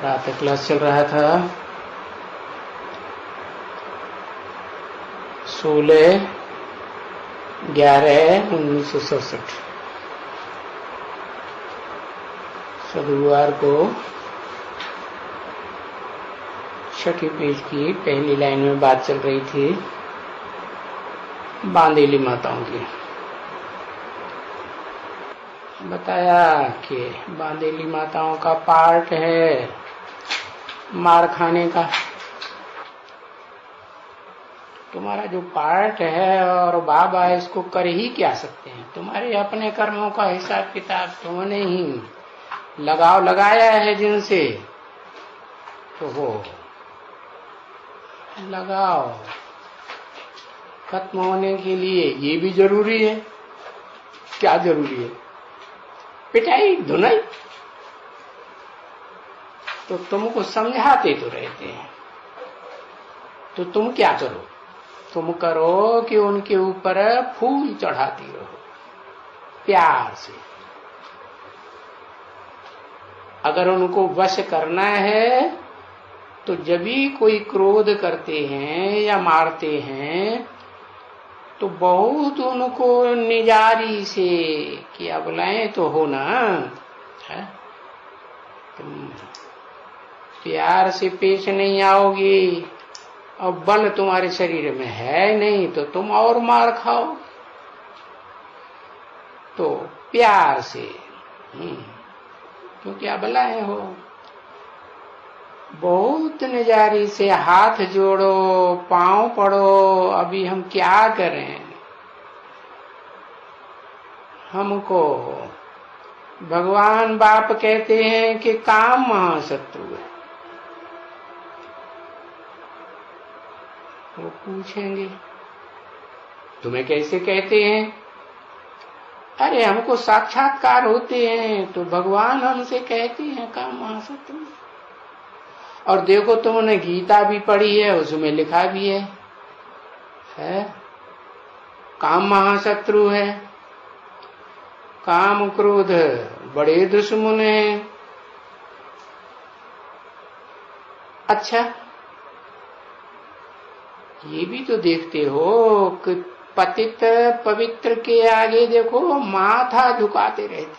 प्रातः क्लास चल रहा था 16/11/1967 गुरुवार को छठी पेज की पहली लाइन में बात चल रही थी बांदेली माताओं की। बताया कि बांदेली माताओं का पार्ट है मार खाने का। तुम्हारा जो पार्ट है और बाबा इसको कर ही क्या सकते हैं। तुम्हारे अपने कर्मों का हिसाब किताब तुमने ही लगाव लगाया है जिनसे, तो वो लगाव खत्म होने के लिए ये भी जरूरी है। क्या जरूरी है? पिटाई धुनाई। तो तुमको समझाते तो रहते हैं, तो तुम क्या करो? तुम करो कि उनके ऊपर फूल चढ़ाती रहो प्यार से। अगर उनको वश करना है तो जब भी कोई क्रोध करते हैं या मारते हैं तो बहुत उनको निजारी से किया बुलाएं तो हो ना है? तुम प्यार से पेश नहीं आओगी और बल तुम्हारे शरीर में है नहीं तो तुम और मार खाओ। तो प्यार से क्योंकि आप बुलाए हो, बहुत निजारी से हाथ जोड़ो पांव पड़ो। अभी हम क्या करें? हमको भगवान बाप कहते हैं कि काम महाशत्रु है। वो पूछेंगे तुम्हें कैसे कहते हैं? अरे हमको साक्षात्कार होते हैं तो भगवान हमसे कहते हैं काम महाशत्रु। और देखो तुमने गीता भी पढ़ी है, उसमें लिखा भी है काम महाशत्रु है। काम क्रोध बड़े दुश्मन हैं। अच्छा, ये भी तो देखते हो कि पतित पवित्र के आगे देखो माथा झुकाते रहते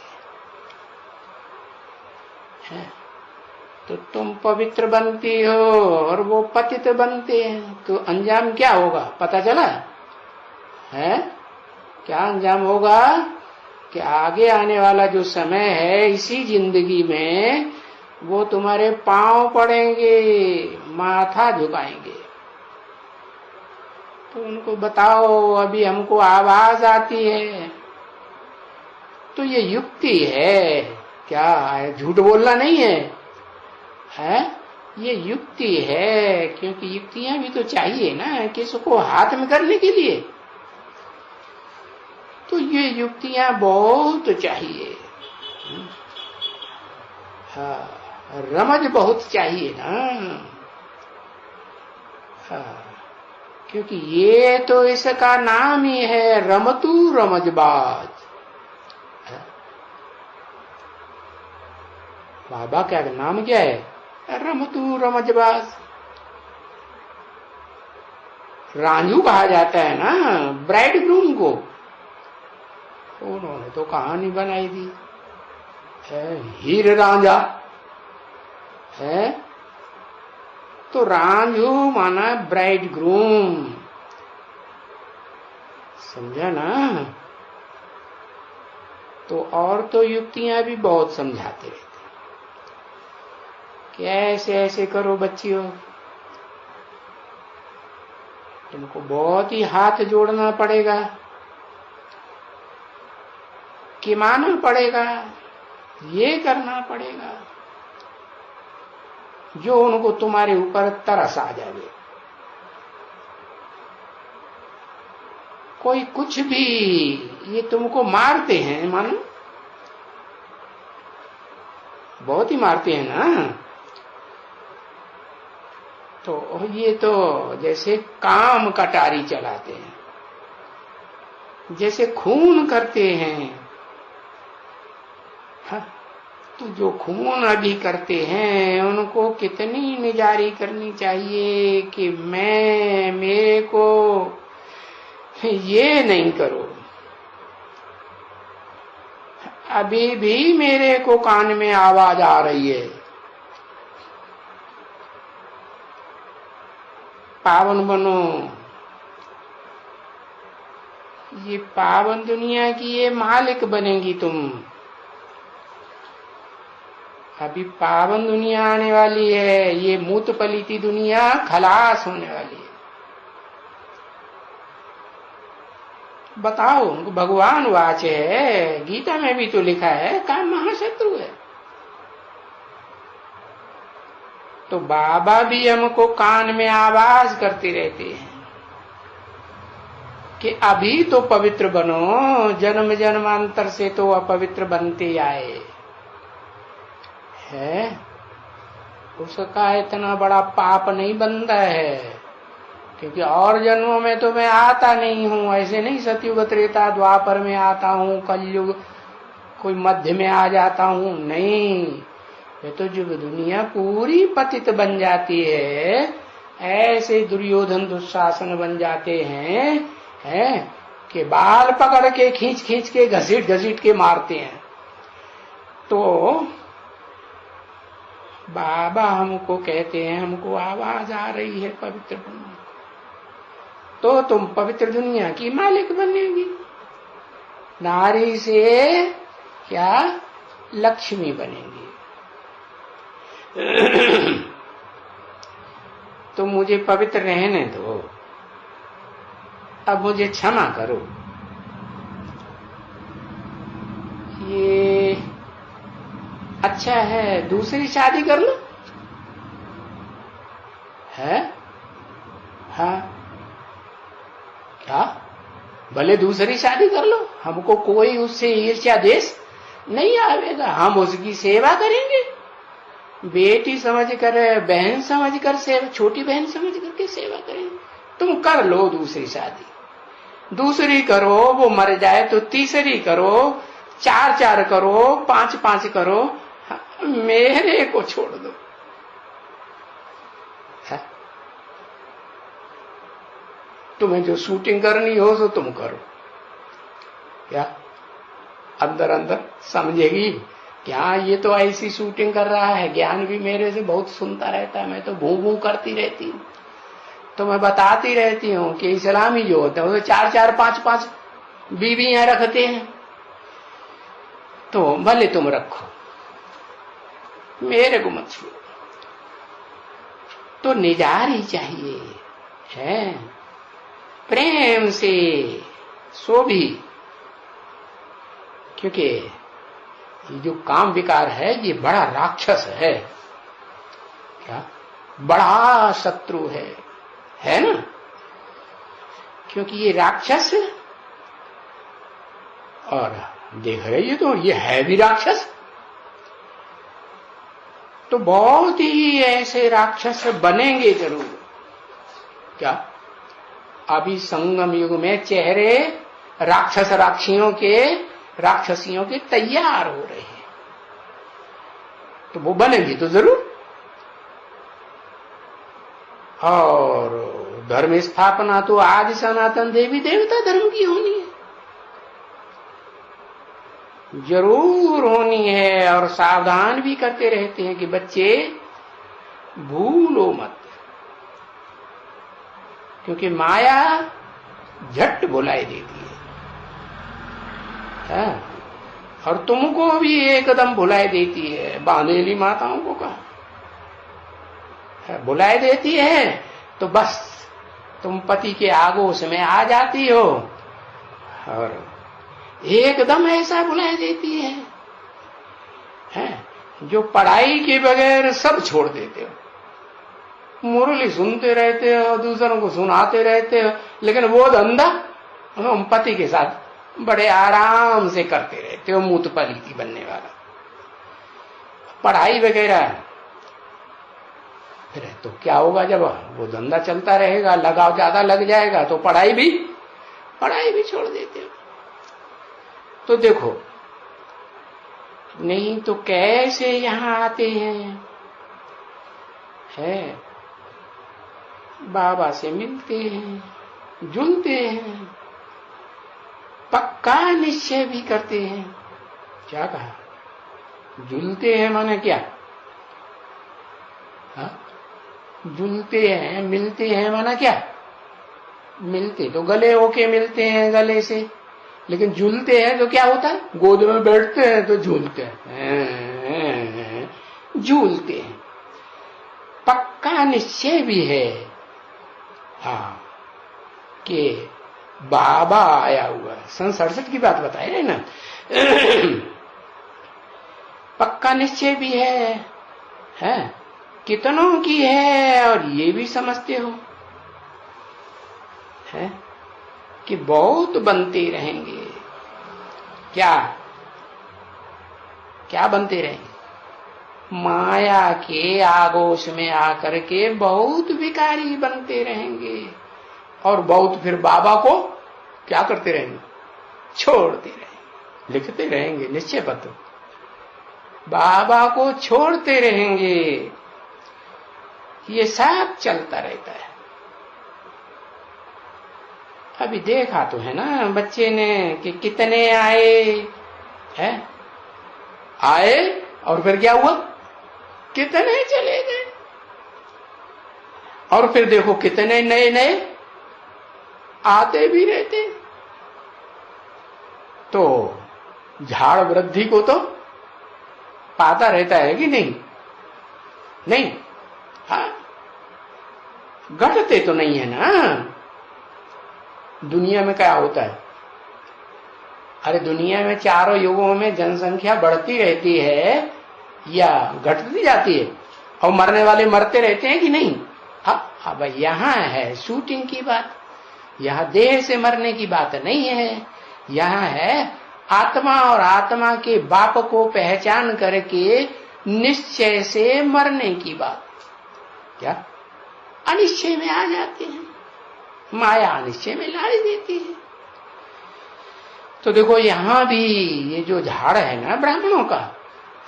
हैं। तो तुम पवित्र बनती हो और वो पतित बनते हैं, तो अंजाम क्या होगा पता चला है? क्या अंजाम होगा कि आगे आने वाला जो समय है इसी जिंदगी में वो तुम्हारे पांव पड़ेंगे, माथा झुकाएंगे। तो उनको बताओ अभी हमको आवाज आती है। तो ये युक्ति है, क्या है? झूठ बोलना नहीं है, ये युक्ति है। क्योंकि युक्तियां भी तो चाहिए ना किसी को हाथ में करने के लिए। तो ये युक्तियां बहुत चाहिए। रमज बहुत चाहिए ना। क्योंकि ये तो इसका नाम ही है रमतू रमजबाज। बाबा क्या नाम क्या है? रमतू रमजबाज। रांझू कहा जाता है ना ब्राइड ग्रूम को। उन्होंने तो कहानी बनाई थी हीर रांझा है। तो रांझू माना ब्राइड ग्रूम, समझा ना? तो और तो युक्तियां भी बहुत समझाते रहते कि ऐसे ऐसे करो बच्चियों। तुमको बहुत ही हाथ जोड़ना पड़ेगा कि मानना पड़ेगा, ये करना पड़ेगा जो उनको तुम्हारे ऊपर तरस आ जाए। कोई कुछ भी ये तुमको मारते हैं, मानो बहुत ही मारते हैं ना। तो ये तो जैसे काम कटारी चलाते हैं, जैसे खून करते हैं। तो जो खून अभी करते हैं उनको कितनी निजारी करनी चाहिए कि मैं मेरे को ये नहीं करो। अभी भी मेरे को कान में आवाज आ रही है, पावन बनो। ये पावन दुनिया की ये मालिक बनेगी तुम। अभी पावन दुनिया आने वाली है, ये मूत पलीती दुनिया खलास होने वाली है। बताओ, भगवान वाच है, गीता में भी तो लिखा है काम महाशत्रु है। तो बाबा भी हमको कान में आवाज करते रहते हैं कि अभी तो पवित्र बनो, जन्म जन्मांतर से तो अपवित्र बनते आए है। उसका इतना बड़ा पाप नहीं बनता है, क्योंकि और जन्मों में तो मैं आता नहीं हूं। ऐसे नहीं सतयुग त्रेता द्वापर में आता हूं, कलयुग कोई मध्य में आ जाता हूं, नहीं। ये तो जुग दुनिया पूरी पतित बन जाती है। ऐसे दुर्योधन दुशासन बन जाते हैं कि बाल पकड़ के खींच खींच के घसीट घसीट के मारते हैं। तो बाबा हमको कहते हैं, हमको आवाज आ रही है पवित्र बनने, तो तुम पवित्र दुनिया की मालिक बनेगी। नारी से क्या लक्ष्मी बनेगी। तो मुझे पवित्र रहने दो, अब मुझे क्षमा करो। ये अच्छा है, दूसरी शादी कर लो है। हाँ, क्या भले दूसरी शादी कर लो, हमको कोई उससे ईर्ष्या देश नहीं आवेगा। हम उसकी सेवा करेंगे, बेटी समझकर, बहन समझकर सेवा, छोटी बहन समझ करके सेवा करेंगे। तुम कर लो दूसरी शादी, दूसरी करो, वो मर जाए तो तीसरी करो, 4-4 करो, 5-5 करो, मेरे को छोड़ दो। तुम्हें जो शूटिंग करनी हो तो तुम करो। क्या अंदर अंदर समझेगी क्या ये तो ऐसी शूटिंग कर रहा है। ज्ञान भी मेरे से बहुत सुनता रहता है, मैं तो भू भू करती रहती हूँ। तो मैं बताती रहती हूँ कि इस्लामी जो होते हैं वो 4-4, 5-5 बीवियां रखते हैं। तो भले तुम रखो, मेरे को मत छुओ। तो निजारी चाहिए है, प्रेम से सो भी। क्योंकि ये जो काम विकार है ये बड़ा राक्षस है, क्या बड़ा शत्रु है ना। क्योंकि ये राक्षस, और देख रही तो ये है भी राक्षस। तो बहुत ही ऐसे राक्षस बनेंगे जरूर। क्या अभी संगम युग में चेहरे राक्षसियों के तैयार हो रहे हैं, तो वो बनेंगे तो जरूर। और धर्म स्थापना तो आज सनातन देवी देवता धर्म की होनी है, जरूर होनी है। और सावधान भी करते रहते हैं कि बच्चे भूलो मत, क्योंकि माया झट बुलाई देती है और तुमको भी एकदम बुलाई देती है। बांधेली माताओं को कहा बुलाई देती है तो बस तुम पति के आगोश में आ जाती हो, और एकदम ऐसा बुलाई देती है जो पढ़ाई के बगैर सब छोड़ देते हो। मुरली सुनते रहते हो, दूसरों को सुनाते रहते हो, लेकिन वो धंधा हम पति के साथ बड़े आराम से करते रहते हो, मूत पलीती बनने वाला। पढ़ाई वगैरह फिर तो क्या होगा, जब वो धंधा चलता रहेगा, लगाव ज्यादा लग जाएगा तो पढ़ाई भी छोड़ देते हो। तो देखो नहीं तो कैसे यहाँ आते हैं? है बाबा से मिलते हैं, जुलते हैं, पक्का निश्चय भी करते हैं। क्या कहा? जुलते हैं माने क्या? हा? जुलते हैं, मिलते हैं माना क्या? मिलते तो गले होके मिलते हैं गले से, लेकिन झूलते हैं तो क्या होता है? गोद में बैठते हैं तो झूलते हैं, झूलते हैं। पक्का निश्चय भी है हाँ कि बाबा आया हुआ है। सन 67 की बात बताए रहे ना। पक्का निश्चय भी है कितनों की है, और ये भी समझते हो है कि बहुत बनते रहेंगे। क्या क्या बनते रहेंगे? माया के आगोश में आकर के बहुत विकारी बनते रहेंगे, और बहुत फिर बाबा को क्या करते रहेंगे? छोड़ते रहेंगे, लिखते रहेंगे निश्चय पत्र, बाबा को छोड़ते रहेंगे। ये सब चलता रहता है। अभी देखा तो है ना बच्चे ने कि कितने आए और फिर क्या हुआ? कितने चले गए। और फिर देखो कितने नए नए आते भी रहते। तो झाड़ वृद्धि को तो पाता रहता है कि नहीं? नहीं हाँ, घटते तो नहीं है ना। दुनिया में क्या होता है? अरे दुनिया में चारों युगों में जनसंख्या बढ़ती रहती है या घटती जाती है? और मरने वाले मरते रहते हैं कि नहीं? हाँ भाई, यहाँ है शूटिंग की बात। यहाँ देह से मरने की बात नहीं है। यहाँ है आत्मा और आत्मा के बाप को पहचान करके निश्चय से मरने की बात। क्या अनिश्चय में आ जाते हैं, माया अनिश्चय में ला देती है। तो देखो यहाँ भी ये जो झाड़ है ना ब्राह्मणों का,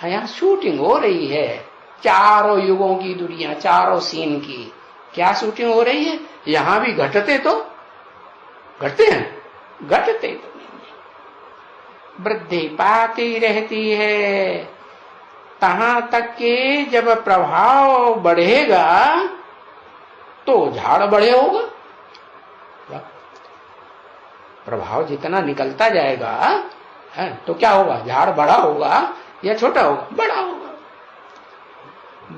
यहाँ शूटिंग हो रही है चारों युगों की दुनिया, चारों सीन की। क्या शूटिंग हो रही है? यहाँ भी घटते तो घटते हैं, घटते तो नहीं, वृद्धि पाती रहती है। तहां तक के जब प्रभाव बढ़ेगा तो झाड़ बढ़े होगा। प्रभाव जितना निकलता जाएगा है तो क्या होगा? झाड़ बड़ा होगा या छोटा होगा? बड़ा होगा।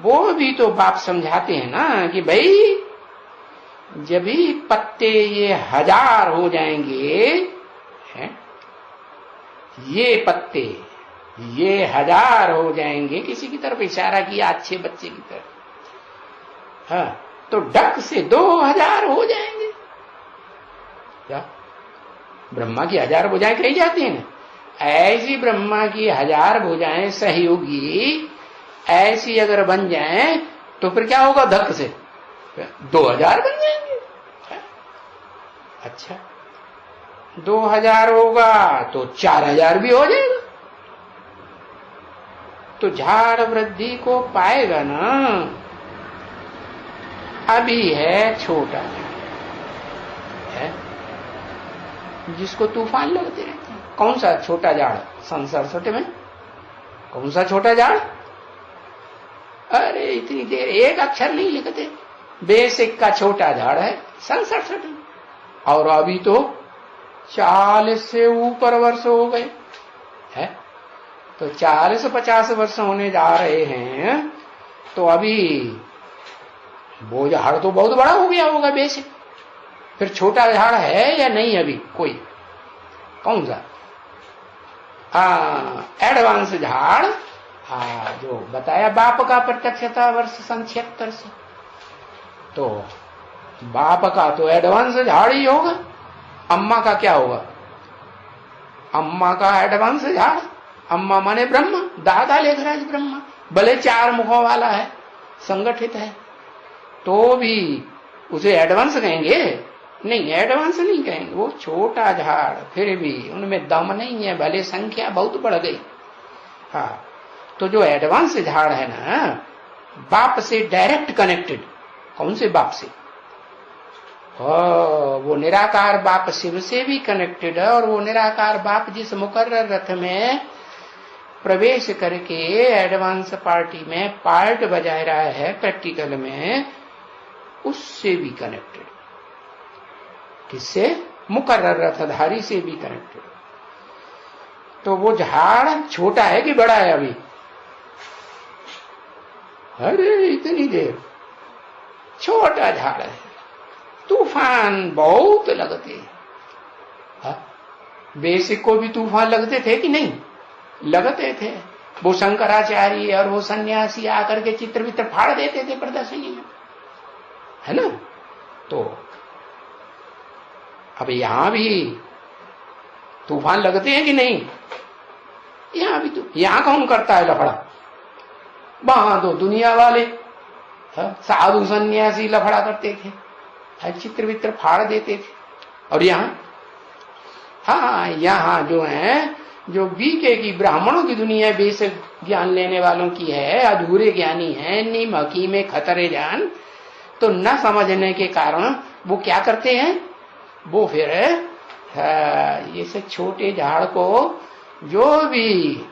वो भी तो बाप समझाते हैं ना कि भाई जब भी पत्ते ये 1000 हो जाएंगे है, ये पत्ते ये 1000 हो जाएंगे, किसी की तरफ इशारा किया अच्छे बच्चे की तरफ, हाँ तो डक से 2000 हो जाएंगे। क्या ब्रह्मा की 1000 भुजाएं कही जाती हैं? ऐसी ब्रह्मा की 1000 भुजाएं सहयोगी ऐसी अगर बन जाएं तो फिर क्या होगा? धक से 2000 बन जाएंगे। अच्छा 2000 होगा तो 4000 भी हो जाएगा। तो झाड़ वृद्धि को पाएगा ना। अभी है छोटा है जिसको तूफान लगते रहते हैं। कौन सा छोटा झाड़? सन 67 में कौन सा छोटा झाड़? अरे इतनी देर एक अक्षर नहीं लिखते। बेसिक का छोटा झाड़ है सन 67 में, और अभी तो 40 से ऊपर वर्ष हो गए है। तो 40-50 वर्ष होने जा रहे हैं। तो अभी वो झाड़ तो बहुत बड़ा हो गया होगा बेसिक। फिर छोटा झाड़ है या नहीं? अभी कोई कौन सा एडवांस झाड़ जो बताया बाप का प्रत्यक्षता वर्ष सन 76 से, तो बाप का तो एडवांस झाड़ ही होगा। अम्मा का क्या होगा? अम्मा का एडवांस झाड़। अम्मा माने ब्रह्मा, दादा लेखराज ब्रह्मा, भले 4 मुखों वाला है, संगठित है, तो भी उसे एडवांस कहेंगे? नहीं, एडवांस नहीं कहेंगे। वो छोटा झाड़, फिर भी उनमें दम नहीं है, भले संख्या बहुत बढ़ गई हाँ, तो जो एडवांस झाड़ है ना, बाप से डायरेक्ट कनेक्टेड। कौन से बाप से? वो निराकार बाप शिव से भी कनेक्टेड है, और वो निराकार बाप जिस मुकर्रर रथ में प्रवेश करके एडवांस पार्टी में पार्ट बजा रहा है प्रैक्टिकल में, उससे भी कनेक्टेड। किससे? मुकर्रर रथधारी से भी कनेक्टेड। तो वो झाड़ छोटा है कि बड़ा है अभी? अरे इतनी देर छोटा झाड़ है, तूफान बहुत लगते हैं। बेसिक को भी तूफान लगते थे कि नहीं? लगते थे। वो शंकराचार्य और वो सन्यासी आकर के चित्र वित्र फाड़ देते थे प्रदर्शनी में, है ना? तो अब यहां भी तूफान लगते हैं कि नहीं? यहां भी। तो यहां कौन करता है लफड़ा? वहां तो दुनिया वाले साधु सन्यासी लफड़ा करते थे, चित्र वित्र फाड़ देते थे। और यहाँ, हाँ, यहाँ जो है, जो बीके की ब्राह्मणों की दुनिया बेसिक ज्ञान लेने वालों की है, अधूरे ज्ञानी है, नीम हकीम खतरे जान, तो न समझने के कारण वो क्या करते हैं? वो फिर ये से छोटे झाड़ को जो भी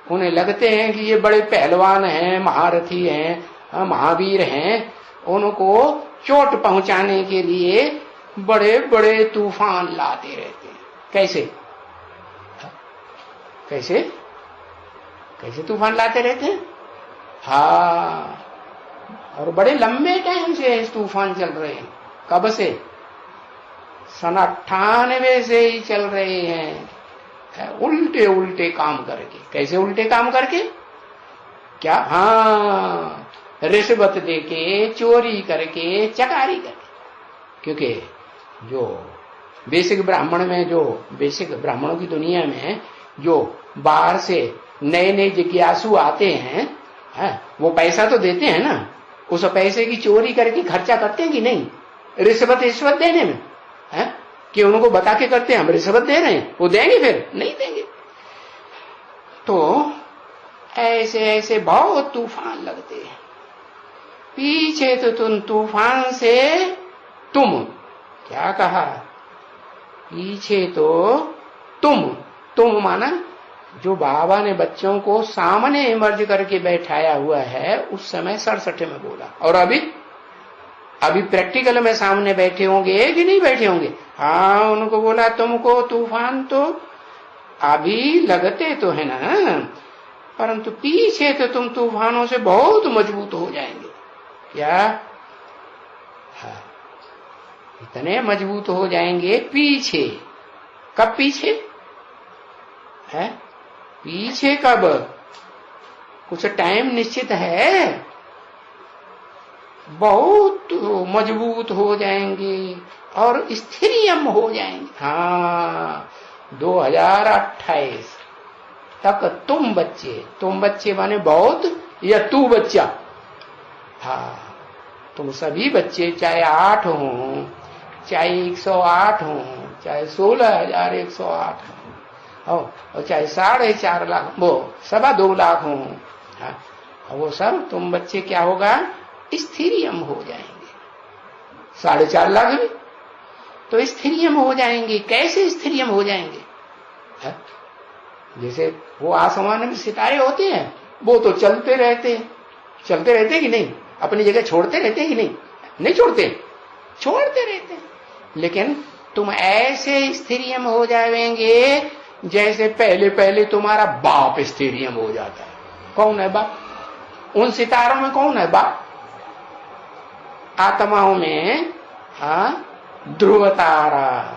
उन्हें लगते हैं कि ये बड़े पहलवान हैं, महारथी हैं, महावीर हैं, उनको चोट पहुंचाने के लिए बड़े बड़े तूफान लाते रहते हैं। कैसे कैसे कैसे तूफान लाते रहते हैं? हाँ, और बड़े लंबे टाइम से इस तूफान चल रहे हैं। कब से? सन 98 से ही चल रहे हैं, उल्टे उल्टे काम करके। कैसे उल्टे काम करके? क्या? हाँ, रिश्वत देके, चोरी करके, चकारी करके। क्योंकि जो बेसिक ब्राह्मण में, जो बेसिक ब्राह्मणों की दुनिया में जो बाहर से नए नए जिज्ञासु आते हैं, वो पैसा तो देते हैं ना, उस पैसे की चोरी करके खर्चा करते हैं कि नहीं? रिश्वत देने में है कि उनको बता के करते हैं हम रिश्वत दे रहे हैं, वो देंगे? फिर नहीं देंगे। तो ऐसे ऐसे बहुत तूफान लगते हैं। पीछे तो तुम तूफान से तुम, क्या कहा? पीछे तो तुम माना जो बाबा ने बच्चों को सामने इमर्ज करके बैठाया हुआ है, उस समय 67 में बोला। और अभी प्रैक्टिकल में सामने बैठे होंगे कि नहीं बैठे होंगे? हाँ, उनको बोला तुमको तूफान तो अभी लगते तो है ना, परंतु पीछे तो तुम तूफानों से बहुत मजबूत हो जाएंगे। क्या? हाँ, इतने मजबूत हो जाएंगे पीछे। कब पीछे है? पीछे कब? कुछ टाइम निश्चित है। बहुत मजबूत हो जाएंगे और स्थिरियम हो जाएंगे। हाँ, 2028 तक तुम बच्चे माने बहुत, या तू बच्चा? हाँ, तुम सभी बच्चे, चाहे 8 हो, चाहे 108 हो, चाहे 16,108 हो, और चाहे 4.5 लाख, वो 2.25 लाख हो, वो सब तुम बच्चे क्या होगा? स्थिरियम हो जाएंगे। 4.5 लाख भी तो स्थिरियम हो जाएंगे। कैसे स्थिरियम हो जाएंगे? जैसे वो आसमान में सितारे होते हैं, वो तो चलते रहते हैं कि नहीं? अपनी जगह छोड़ते रहते हैं कि नहीं? नहीं छोड़ते, छोड़ते रहते हैं। लेकिन तुम ऐसे स्थिरियम हो जाएंगे जैसे पहले पहले तुम्हारा बाप स्थिरियम हो जाता है। कौन है बाप? उन सितारों में कौन है बाप? आत्माओं में ध्रुव तारा।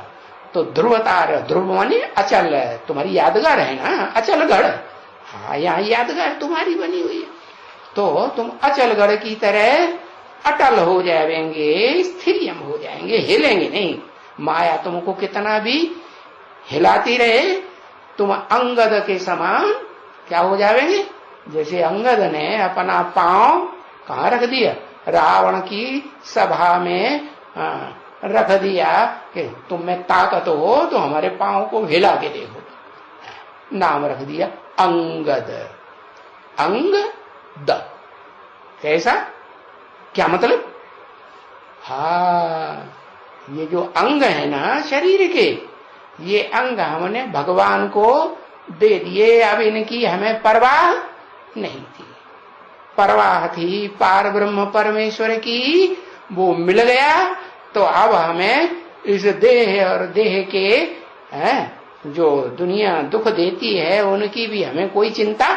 तो ध्रुव तारा, ध्रुव माने अचल, तुम्हारी यादगार है ना, अचल गढ़। हाँ, यहाँ यादगार तुम्हारी बनी हुई है। तो तुम अचल गढ़ की तरह अटल हो जाएंगे, स्थिरियम हो जाएंगे, हिलेंगे नहीं। माया तुमको कितना भी हिलाती रहे, तुम अंगद के समान क्या हो जाएंगे? जैसे अंगद ने अपना पांव कहाँ रख दिया? रावण की सभा में रख दिया कि तुम में ताकत हो तो हमारे पांव को हिला के देखो। नाम रख दिया अंगद, अंग द, कैसा, क्या मतलब? हाँ, ये जो अंग है ना शरीर के, ये अंग हमने भगवान को दे दिए। अब इनकी हमें परवाह नहीं थी। परवाह थी पार ब्रह्म परमेश्वर की, वो मिल गया। तो अब हमें इस देह और देह के जो दुनिया दुख देती है उनकी भी हमें कोई चिंता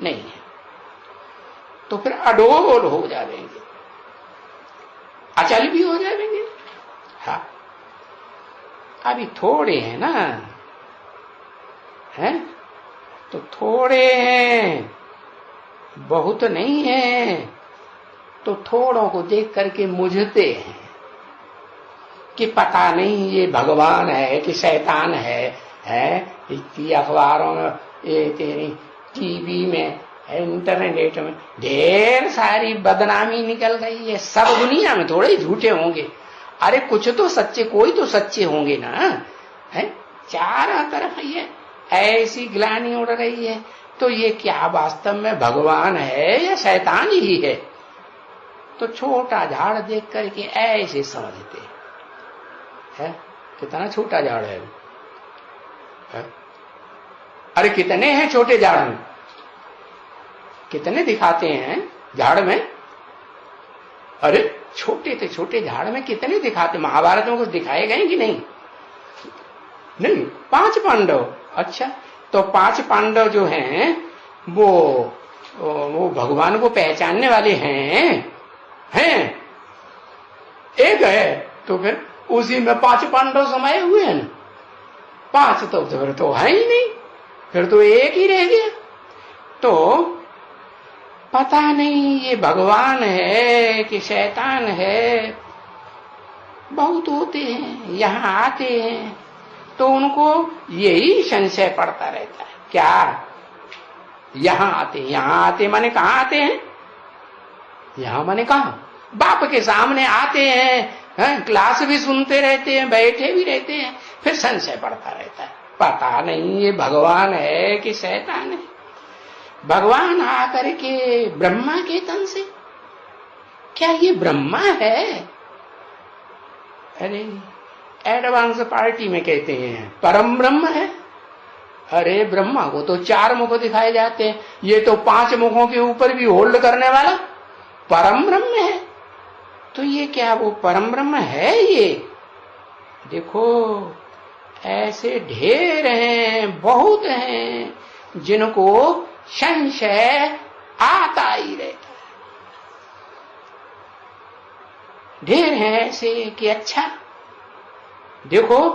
नहीं है। तो फिर अडोल हो जाएंगे, अचल भी हो जाएंगे। हाँ, अभी थोड़े हैं ना, हैं तो थोड़े हैं, बहुत नहीं है। तो थोड़ों को देख करके मुझते हैं कि पता नहीं ये भगवान है कि शैतान है इतनी अखबारों में, ये टीवी में, इंटरनेट में ढेर सारी बदनामी निकल रही है। सब दुनिया में थोड़े झूठे होंगे, अरे कुछ तो सच्चे, कोई तो सच्चे होंगे ना, है? चारों तरफ ये ऐसी ग्लानि उड़ रही है। तो ये क्या वास्तव में भगवान है या शैतान ही है? तो छोटा झाड़ देख करके ऐसे समझते है, कितना छोटा झाड़ है? अरे कितने हैं छोटे झाड़ में, कितने दिखाते हैं झाड़ में? अरे छोटे थे, छोटे झाड़ में कितने दिखाते? महाभारत में कुछ दिखाए गए कि नहीं? नहीं, 5 पांडव। अच्छा, तो 5 पांडव जो हैं वो भगवान को पहचानने वाले हैं एक है, तो फिर उसी में 5 पांडव समाये हुए हैं। 5 तो फिर तो है ही नहीं, फिर तो एक ही रह गया। तो पता नहीं ये भगवान है कि शैतान है। बहुत होते हैं, यहाँ आते हैं तो उनको यही संशय पड़ता रहता है। क्या यहाँ आते माने कहाँ आते हैं? यहाँ माने कहाँ? बाप के सामने आते हैं, क्लास भी सुनते रहते हैं, बैठे भी रहते हैं, फिर संशय पड़ता रहता है, पता नहीं ये भगवान है कि शैतान है। भगवान आकर के ब्रह्मा के तन से, क्या ये ब्रह्मा है? अरे एडवांस पार्टी में कहते हैं परम ब्रह्म है। अरे ब्रह्मा को तो 4 मुख दिखाए जाते हैं, ये तो 5 मुखों के ऊपर भी होल्ड करने वाला परम ब्रह्म है। तो ये क्या वो परम ब्रह्म है? ये देखो ऐसे ढेर हैं, बहुत हैं, जिनको संशय आता ही रहता है। ढेर हैं ऐसे कि अच्छा देखो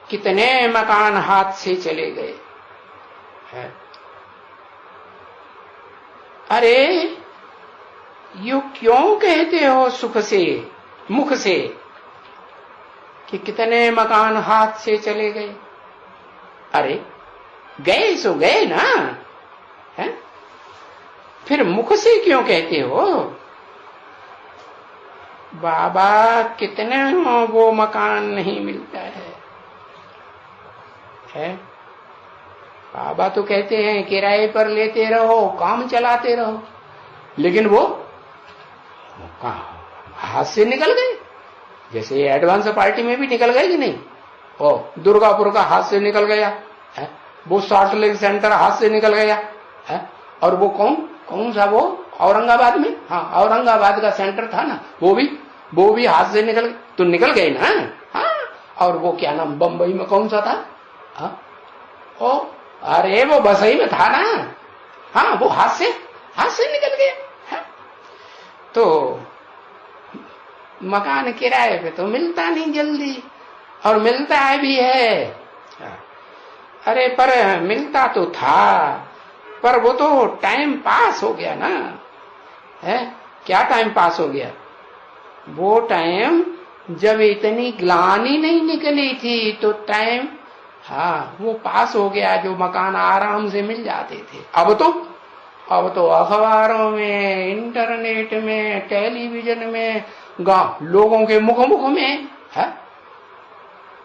कितने मकान हाथ से चले गए हैं। अरे यू क्यों कहते हो सुख से, मुख से, कि कितने मकान हाथ से चले गए? अरे गए सो गए ना, है? फिर मुख से क्यों कहते हो? बाबा कितने वो मकान नहीं मिलता है? बाबा तो कहते हैं किराए पर लेते रहो, काम चलाते रहो, लेकिन वो हाथ से निकल गए। जैसे एडवांस पार्टी में भी निकल गए कि नहीं? ओ दुर्गापुर का हाथ से निकल गया है, वो सॉल्ट लेक सेंटर हाथ से निकल गया है, और वो कौन सा वो औरंगाबाद में, हाँ औरंगाबाद का सेंटर था ना, वो भी हाथ से निकल गए। तो निकल गए ना। हाँ, और वो क्या नाम बंबई में कौन सा था? हाँ ओ अरे वो बसई में था ना। हाँ वो हाथ से निकल गया है। तो मकान किराए पे तो मिलता नहीं जल्दी, और मिलता है भी है। अरे पर मिलता तो था, पर वो तो टाइम पास हो गया ना, है? क्या टाइम पास हो गया? वो टाइम जब इतनी ग्लानि नहीं निकली थी तो टाइम, हाँ वो पास हो गया, जो मकान आराम से मिल जाते थे। अब तो अखबारों में, इंटरनेट में, टेलीविजन में, लोगों के मुख में है,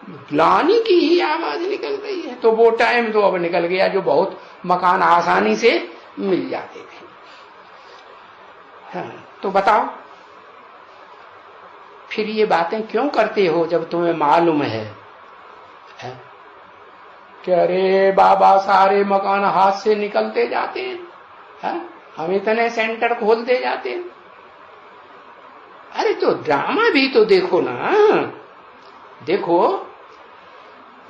ग्लानि की ही आवाज निकल रही है। तो वो टाइम तो अब निकल गया जो बहुत मकान आसानी से मिल जाते थे। हाँ, तो बताओ फिर ये बातें क्यों करते हो जब तुम्हें मालूम है कि अरे बाबा सारे मकान हाथ से निकलते जाते हैं, हम इतने सेंटर खोलते जाते हैं। अरे तो ड्रामा भी तो देखो ना, देखो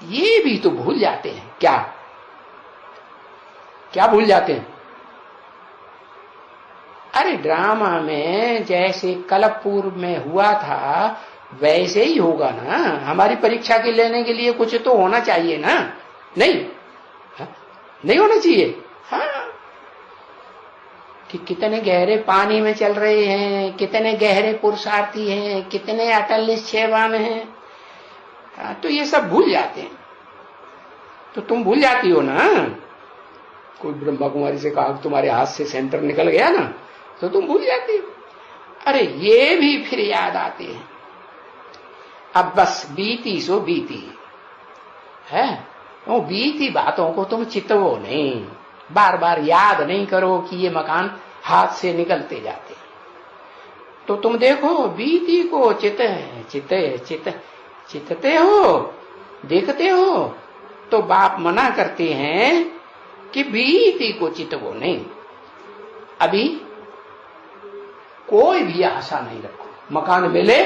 ये भी तो भूल जाते हैं। क्या क्या भूल जाते हैं? अरे ड्रामा में जैसे कलपपुर में हुआ था वैसे ही होगा ना। हमारी परीक्षा के लेने के लिए कुछ तो होना चाहिए ना? नहीं नहीं होना चाहिए। हाँ, कि कितने गहरे पानी में चल रहे हैं, कितने गहरे पुरुषार्थी हैं, कितने अटल निश्चयवान हैं। हाँ, तो ये सब भूल जाते हैं। तो तुम भूल जाती हो ना। कोई ब्रह्मा कुमारी से कहा तुम्हारे हाथ से सेंटर निकल गया ना, तो तुम भूल जाती हो। अरे ये भी फिर याद आते हैं। अब बस बीती सो बीती है, वो बीती बातों को तुम चितवो नहीं, बार बार याद नहीं करो कि ये मकान हाथ से निकलते जाते। तो तुम देखो बीती को चितते हो, देखते हो। तो बाप मना करते हैं कि बीती को चितवो नहीं। अभी कोई भी आशा नहीं रखो मकान मिले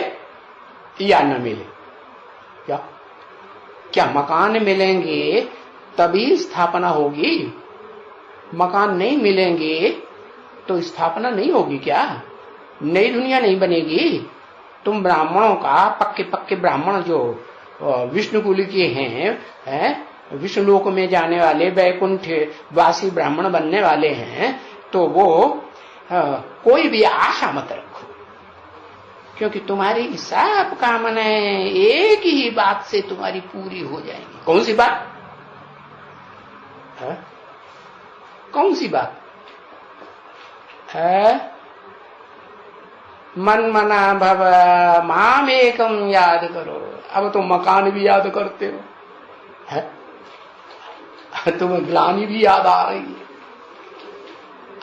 या न मिले। क्या मकान मिलेंगे तभी स्थापना होगी? मकान नहीं मिलेंगे तो स्थापना नहीं होगी क्या? नई दुनिया नहीं बनेगी? तुम ब्राह्मणों का पक्के पक्के ब्राह्मण जो विष्णुकुल के हैं, विष्णुलोक में जाने वाले वैकुंठ वासी ब्राह्मण बनने वाले हैं, तो वो कोई भी आशा मत रखो, क्योंकि तुम्हारी सब कामनाएं एक ही बात से तुम्हारी पूरी हो जाएंगी। कौन सी बात? कौन सी बात है? मन मना भव माम एकम याद करो। अब तो मकान भी याद करते हो, है? तुम्हें ग्लानि भी याद आ रही है।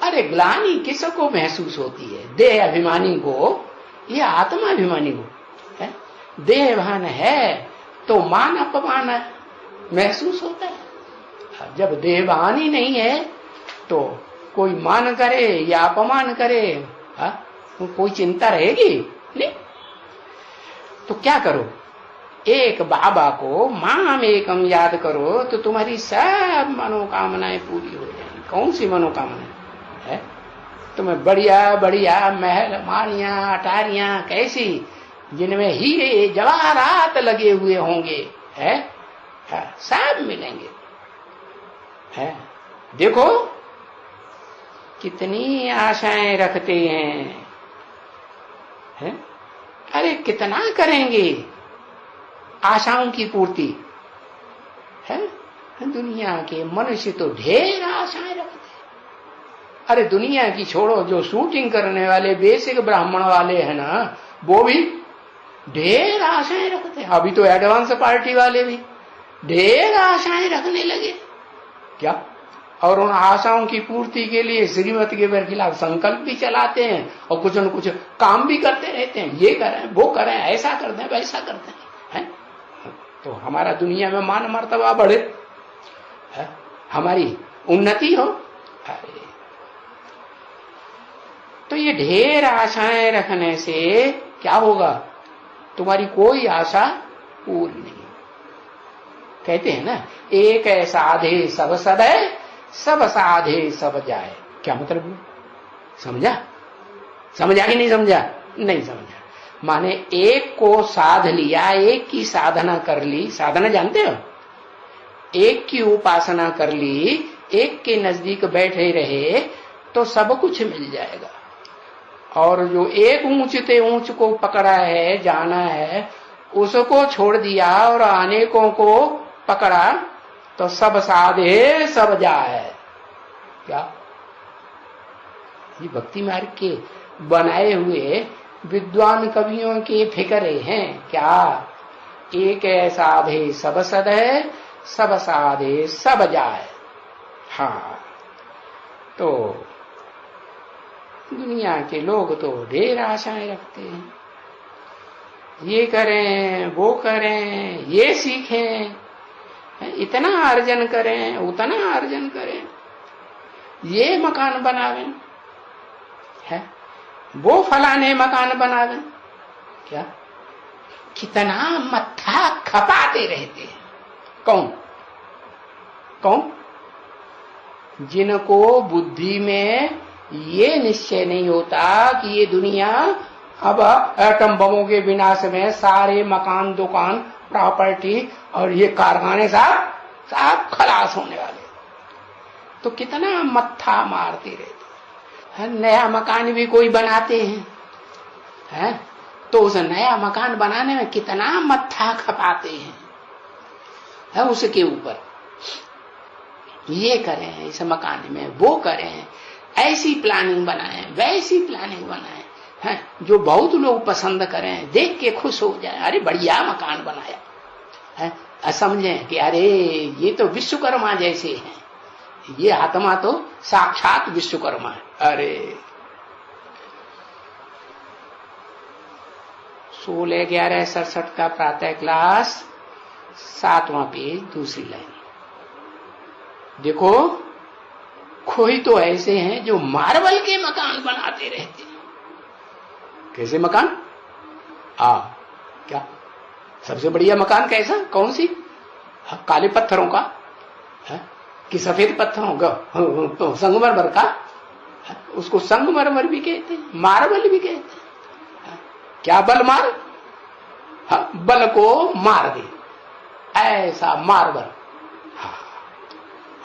अरे ग्लानि किसको महसूस होती है? देह अभिमानी को या आत्मा अभिमानी को? है देहभान है तो मान अपमान महसूस होता है। जब देहभान ही नहीं है तो कोई मान करे या अपमान करे, तो कोई चिंता रहेगी नहीं। तो क्या करो? एक बाबा को माम एकम याद करो तो तुम्हारी सब मनोकामनाएं पूरी हो जाएंगी। कौन सी मनोकामनाएं है? तुम्हें बढ़िया बढ़िया महल मानियां अटारियां कैसी, जिनमें हीरे जवाहरात लगे हुए होंगे, है सब मिलेंगे। है देखो कितनी आशाएं रखते हैं, है? अरे कितना करेंगे आशाओं की पूर्ति, है? दुनिया के मनुष्य तो ढेर आशाएं रखते हैं। अरे दुनिया की छोड़ो, जो शूटिंग करने वाले बेसिक ब्राह्मण वाले हैं ना, वो भी ढेर आशाएं रखते हैं। अभी तो एडवांस पार्टी वाले भी ढेर आशाएं रखने लगे। क्या? और उन आशाओं की पूर्ति के लिए श्रीमत के खिलाफ संकल्प भी चलाते हैं और कुछ न कुछ काम भी करते रहते हैं। ये करें वो करें, ऐसा करते हैं वैसा करते हैं, है? तो हमारा दुनिया में मान मर्तबा बढ़े, है? हमारी उन्नति हो। अरे तो ये ढेर आशाएं रखने से क्या होगा? तुम्हारी कोई आशा पूरी नहीं। कहते हैं ना, एक साधे सब सदे, सब साधे सब जाए। क्या मतलब है? समझा? समझा कि नहीं समझा? नहीं समझा। माने एक को साध लिया, एक की साधना कर ली। साधना जानते हो? एक की उपासना कर ली, एक के नजदीक बैठे रहे तो सब कुछ मिल जाएगा। और जो एक ऊंचते ऊंच को पकड़ा है, जाना है, उसको छोड़ दिया और अनेकों को पकड़ा तो सब साधे सब जाए। क्या? ये भक्ति मार्ग के बनाए हुए विद्वान कवियों के फिक्रे हैं क्या? एक साधे सब सद है, सब साधे सब जाए। हाँ, तो दुनिया के लोग तो ढेर आशाएं रखते हैं, ये करें वो करें, ये सीखें, इतना अर्जन करें उतना अर्जन करें, ये मकान बनावें है, वो फलाने मकान बनावें। क्या कितना मत्था खपाते रहते हैं। कौन कौन? जिनको बुद्धि में ये निश्चय नहीं होता कि ये दुनिया अब एटम बमों के विनाश में सारे मकान दुकान प्रॉपर्टी और ये कारखाने सब खलास होने वाले, तो कितना मत्था मारते रहते हैं। नया मकान भी कोई बनाते हैं, तो उस नया मकान बनाने में कितना मत्था खपाते हैं, उसके ऊपर ये करें, इस मकान में वो करें, ऐसी प्लानिंग बनाएं, वैसी प्लानिंग बनाएं, जो बहुत लोग पसंद करें, देख के खुश हो जाए, अरे बढ़िया मकान बनाया है, समझें कि अरे ये तो विश्वकर्मा जैसे हैं, ये आत्मा तो साक्षात विश्वकर्मा है। अरे 16/11/67 का प्रातः क्लास 7वां पेज, दूसरी लाइन। देखो, कोई तो ऐसे हैं जो मार्बल के मकान बनाते रहते हैं। कैसे मकान? क्या सबसे बढ़िया मकान कैसा? कौन सी? काले पत्थरों का कि सफेद पत्थरों का, संगमरमर का? उसको संगमरमर भी कहते हैं, मार्बल भी कहते हैं। क्या बल मार? बल को मार दे, ऐसा मार्बल।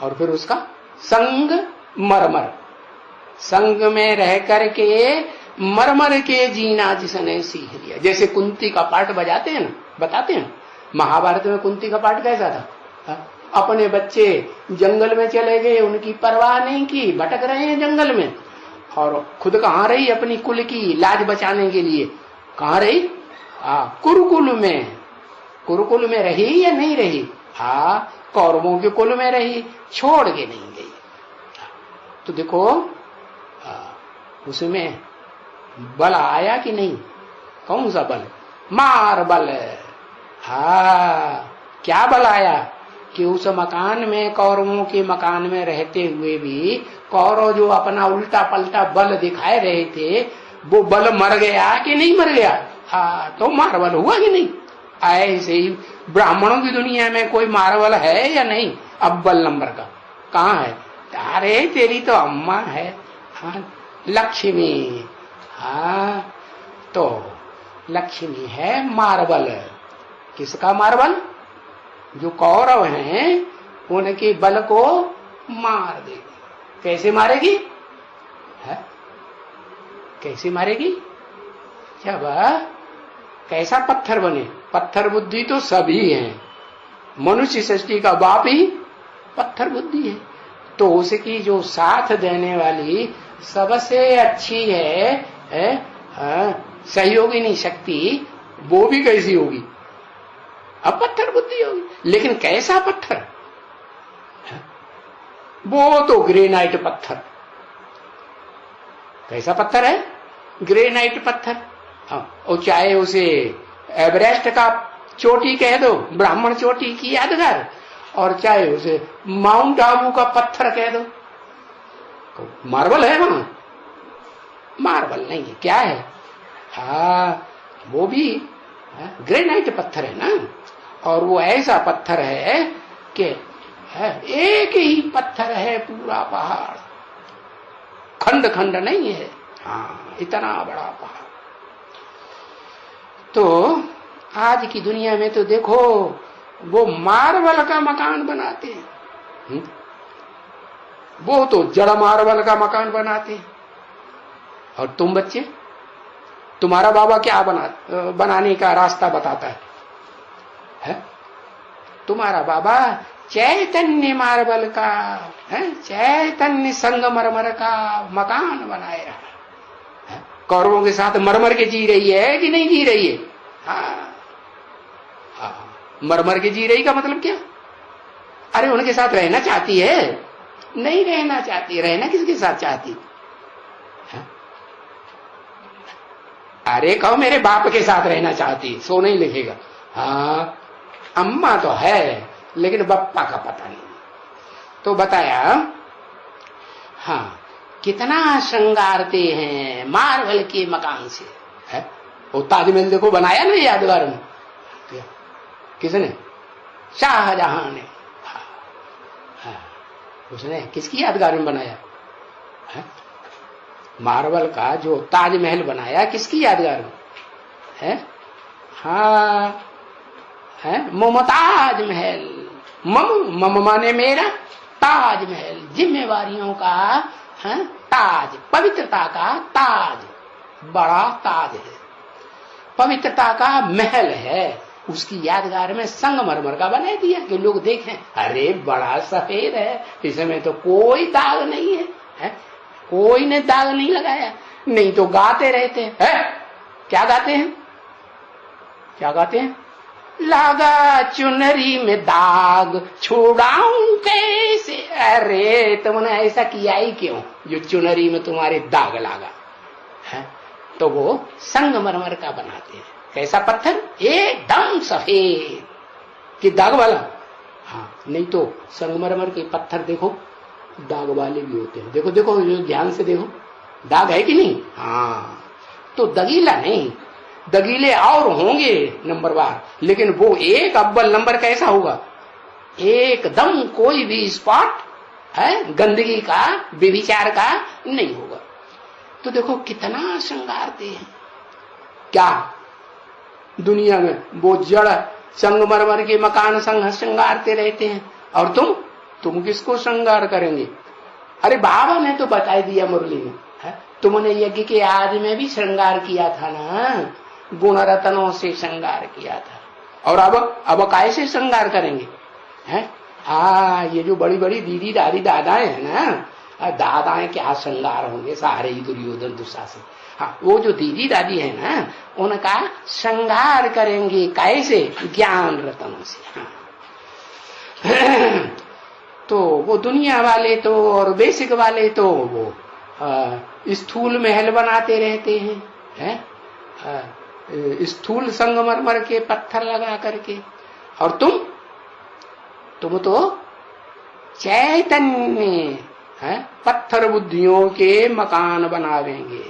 और फिर उसका संग मरमर, संग में रह करके मरमर के जीना जिसने सीख लिया। जैसे कुंती का पाठ बजाते हैं ना, बताते हैं महाभारत में कुंती का पाठ कैसा था? अपने बच्चे जंगल में चले गए, उनकी परवाह नहीं की, भटक रहे हैं जंगल में, और खुद कहाँ रही अपनी कुल की लाज बचाने के लिए? कहाँ रही? कुरुकुल में। कुरुकुल में रही या नहीं रही? कौरवों के कुल में रही, छोड़ के नहीं गई। तो देखो उसमें बल आया कि नहीं? कौन सा बल? मार बल। क्या बल आया कि उस मकान में, कौरवों के मकान में रहते हुए भी कौरव जो अपना उल्टा पलटा बल दिखाए रहे थे, वो बल मर गया कि नहीं मर गया? तो मार्बल हुआ कि नहीं? ऐसे ही ब्राह्मणों की दुनिया में कोई मार्बल है या नहीं? अव्वल नंबर का कहाँ है? अरे तेरी तो अम्मा है, लक्ष्मी। तो लक्ष्मी है मार्बल। किसका मार्बल? जो कौरव हैं उनके बल को मार देगी। कैसे मारेगी? कैसे मारेगी? जब कैसा पत्थर बने? पत्थर बुद्धि तो सभी हैं, मनुष्य सृष्टि का बाप ही पत्थर बुद्धि है। तो उसकी जो साथ देने वाली सबसे अच्छी है सहयोगिनी शक्ति, वो भी कैसी होगी? अब पत्थर बुद्धि होगी। लेकिन कैसा पत्थर? वो तो ग्रेनाइट पत्थर। कैसा पत्थर है? ग्रेनाइट पत्थर। और चाहे उसे एवरेस्ट का चोटी कह दो, ब्राह्मण चोटी की यादगार, और चाहे उसे माउंट आबू का पत्थर कह दो, मार्बल है वहां? मार्बल नहीं है। क्या है? वो भी ग्रेनाइट पत्थर है ना। और वो ऐसा पत्थर है कि एक ही पत्थर है पूरा पहाड़, खंड खंड नहीं है। इतना बड़ा पहाड़। तो आज की दुनिया में तो देखो, वो मार्बल का मकान बनाते हैं। वो तो जड़ मार्बल का मकान बनाते हैं। और तुम बच्चे, तुम्हारा बाबा क्या बनाने का रास्ता बताता है? तुम्हारा बाबा चैतन्य मार्बल का, चैतन्य संगमरमर का मकान बनाया है। कौरवों के साथ मरमर के जी रही है कि नहीं जी रही है? मर के जी रही का मतलब क्या? अरे उनके साथ रहना चाहती है? नहीं रहना चाहती। रहना किसके साथ चाहती? अरे कहो मेरे बाप के साथ रहना चाहती, सो नहीं लिखेगा। हाँ अम्मा तो है लेकिन बप्पा का पता नहीं। तो बताया हाँ कितना श्रृंगारते हैं मार्बल के मकान से है। वो ताजमहल देखो बनाया ना यादगार में, किसने? शाहजहां ने। उसने किसकी यादगार में बनाया है? मार्बल का जो ताजमहल बनाया किसकी यादगार में है? हाँ है मुमताज महल। मम माने मेरा, ताजमहल जिम्मेवारियों का है ताज, पवित्रता का ताज, बड़ा ताज है, पवित्रता का महल है। उसकी यादगार में संगमरमर का बना दिया कि लोग देखें, अरे बड़ा सफेद है, इसमें तो कोई दाग नहीं है, कोई ने दाग नहीं लगाया। नहीं तो गाते रहते हैं। क्या गाते हैं? क्या गाते हैं? लागा चुनरी में दाग छुड़ाऊं कैसे। अरे तुमने ऐसा किया ही क्यों जो चुनरी में तुम्हारे दाग लागा है? तो वो संगमरमर का बनाते हैं। कैसा पत्थर? एकदम सफेद कि दाग वाला। हाँ नहीं तो संगमरमर के पत्थर देखो दाग वाले भी होते हैं। देखो देखो ध्यान से देखो, दाग है कि नहीं? हाँ तो दगीला नहीं, दगीले और होंगे नंबरवार, लेकिन वो एक अव्वल नंबर कैसा होगा? एकदम कोई भी स्पॉट है गंदगी का, व्यभिचार का नहीं होगा। तो देखो कितना श्रृंगारते हैं। क्या दुनिया में वो जड़ संगमरमर के मकान श्रृंगारते रहते हैं, और तुम किसको श्रृंगार करेंगे? अरे बाबा ने तो बता दिया मुरली में, तुमने यज्ञ के आदि में भी श्रृंगार किया था ना, गुण रत्नों से श्रृंगार किया था। और अब कैसे श्रृंगार करेंगे? हैं? ये जो बड़ी बड़ी दीदी दादी दादाएं हैं ना, दादाएं क्या श्रृंगार होंगे, सारे ही दुर्योधन दुशासन। हाँ वो जो दीदी दादी है ना, उनका श्रृंगार करेंगे कैसे? ज्ञान रत्नों से। हाँ। तो वो दुनिया वाले तो और बेसिक वाले तो वो स्थूल महल बनाते रहते हैं, स्थूल संगमरमर के पत्थर लगा करके। और तुम तो चैतन्य है, पत्थर बुद्धियों के मकान बनावेंगे,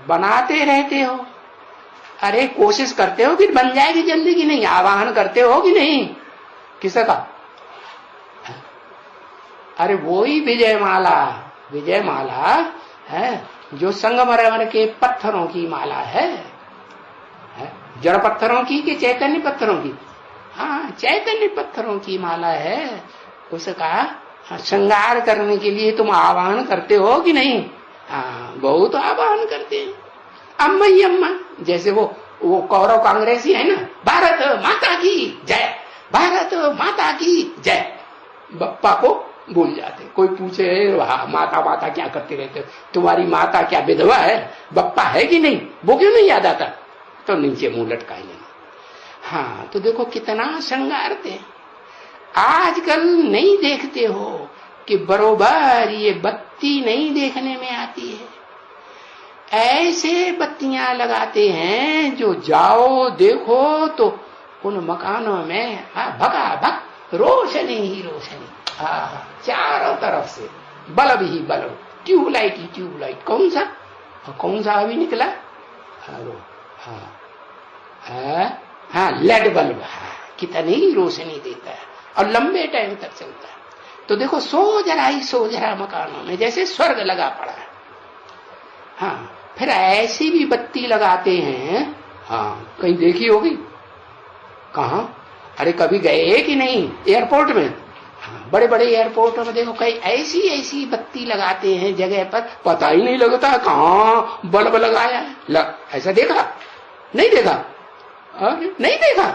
बनाते रहते हो। अरे कोशिश करते हो कि बन जाएगी जल्दी की नहीं? आवाहन करते हो कि नहीं किसका? अरे वो ही विजय माला है जो संगमरमर के पत्थरों की माला है। जड़ पत्थरों की कि चैतन्य पत्थरों की? हाँ चैतन्य पत्थरों की माला है। उसका श्रृंगार करने के लिए तुम आवाहन करते हो कि नहीं? हाँ बहुत आवाहन करते हैं। अम्मा ही अम्मा, जैसे वो कौरव कांग्रेसी है ना, भारत माता की जय, भारत माता की जय, बप्पा को भूल जाते। कोई पूछे माता क्या करते रहते हो, तुम्हारी माता क्या विधवा है, बप्पा है कि नहीं, वो क्यों नहीं याद आता? तो नीचे मुंह लटका लेना। हाँ तो देखो कितना श्रृंगारते। आजकल नहीं देखते हो कि बरोबर ये बत्ती नहीं देखने में आती है, ऐसे बत्तियां लगाते हैं जो जाओ देखो तो उन मकानों में भगाभग रोशनी ही रोशनी, चारों तरफ से बल्ब ही बल्ब, ट्यूबलाइट ही ट्यूबलाइट। कौन सा अभी निकला? हाँ लेड बल्ब, कितनी रोशनी देता है और लंबे टाइम तक चलता है। तो देखो सोजरा मकानों में जैसे स्वर्ग लगा पड़ा है। हाँ फिर ऐसी भी बत्ती लगाते हैं। हाँ कहीं देखी होगी? कहाँ? अरे कभी गए कि नहीं एयरपोर्ट में? हाँ बड़े बड़े एयरपोर्टों में देखो कई ऐसी बत्ती लगाते हैं जगह पर, पता ही नहीं लगता कहाँ बल्ब लगाया है। ऐसा देखा? नहीं देखा? अरे नहीं देखा?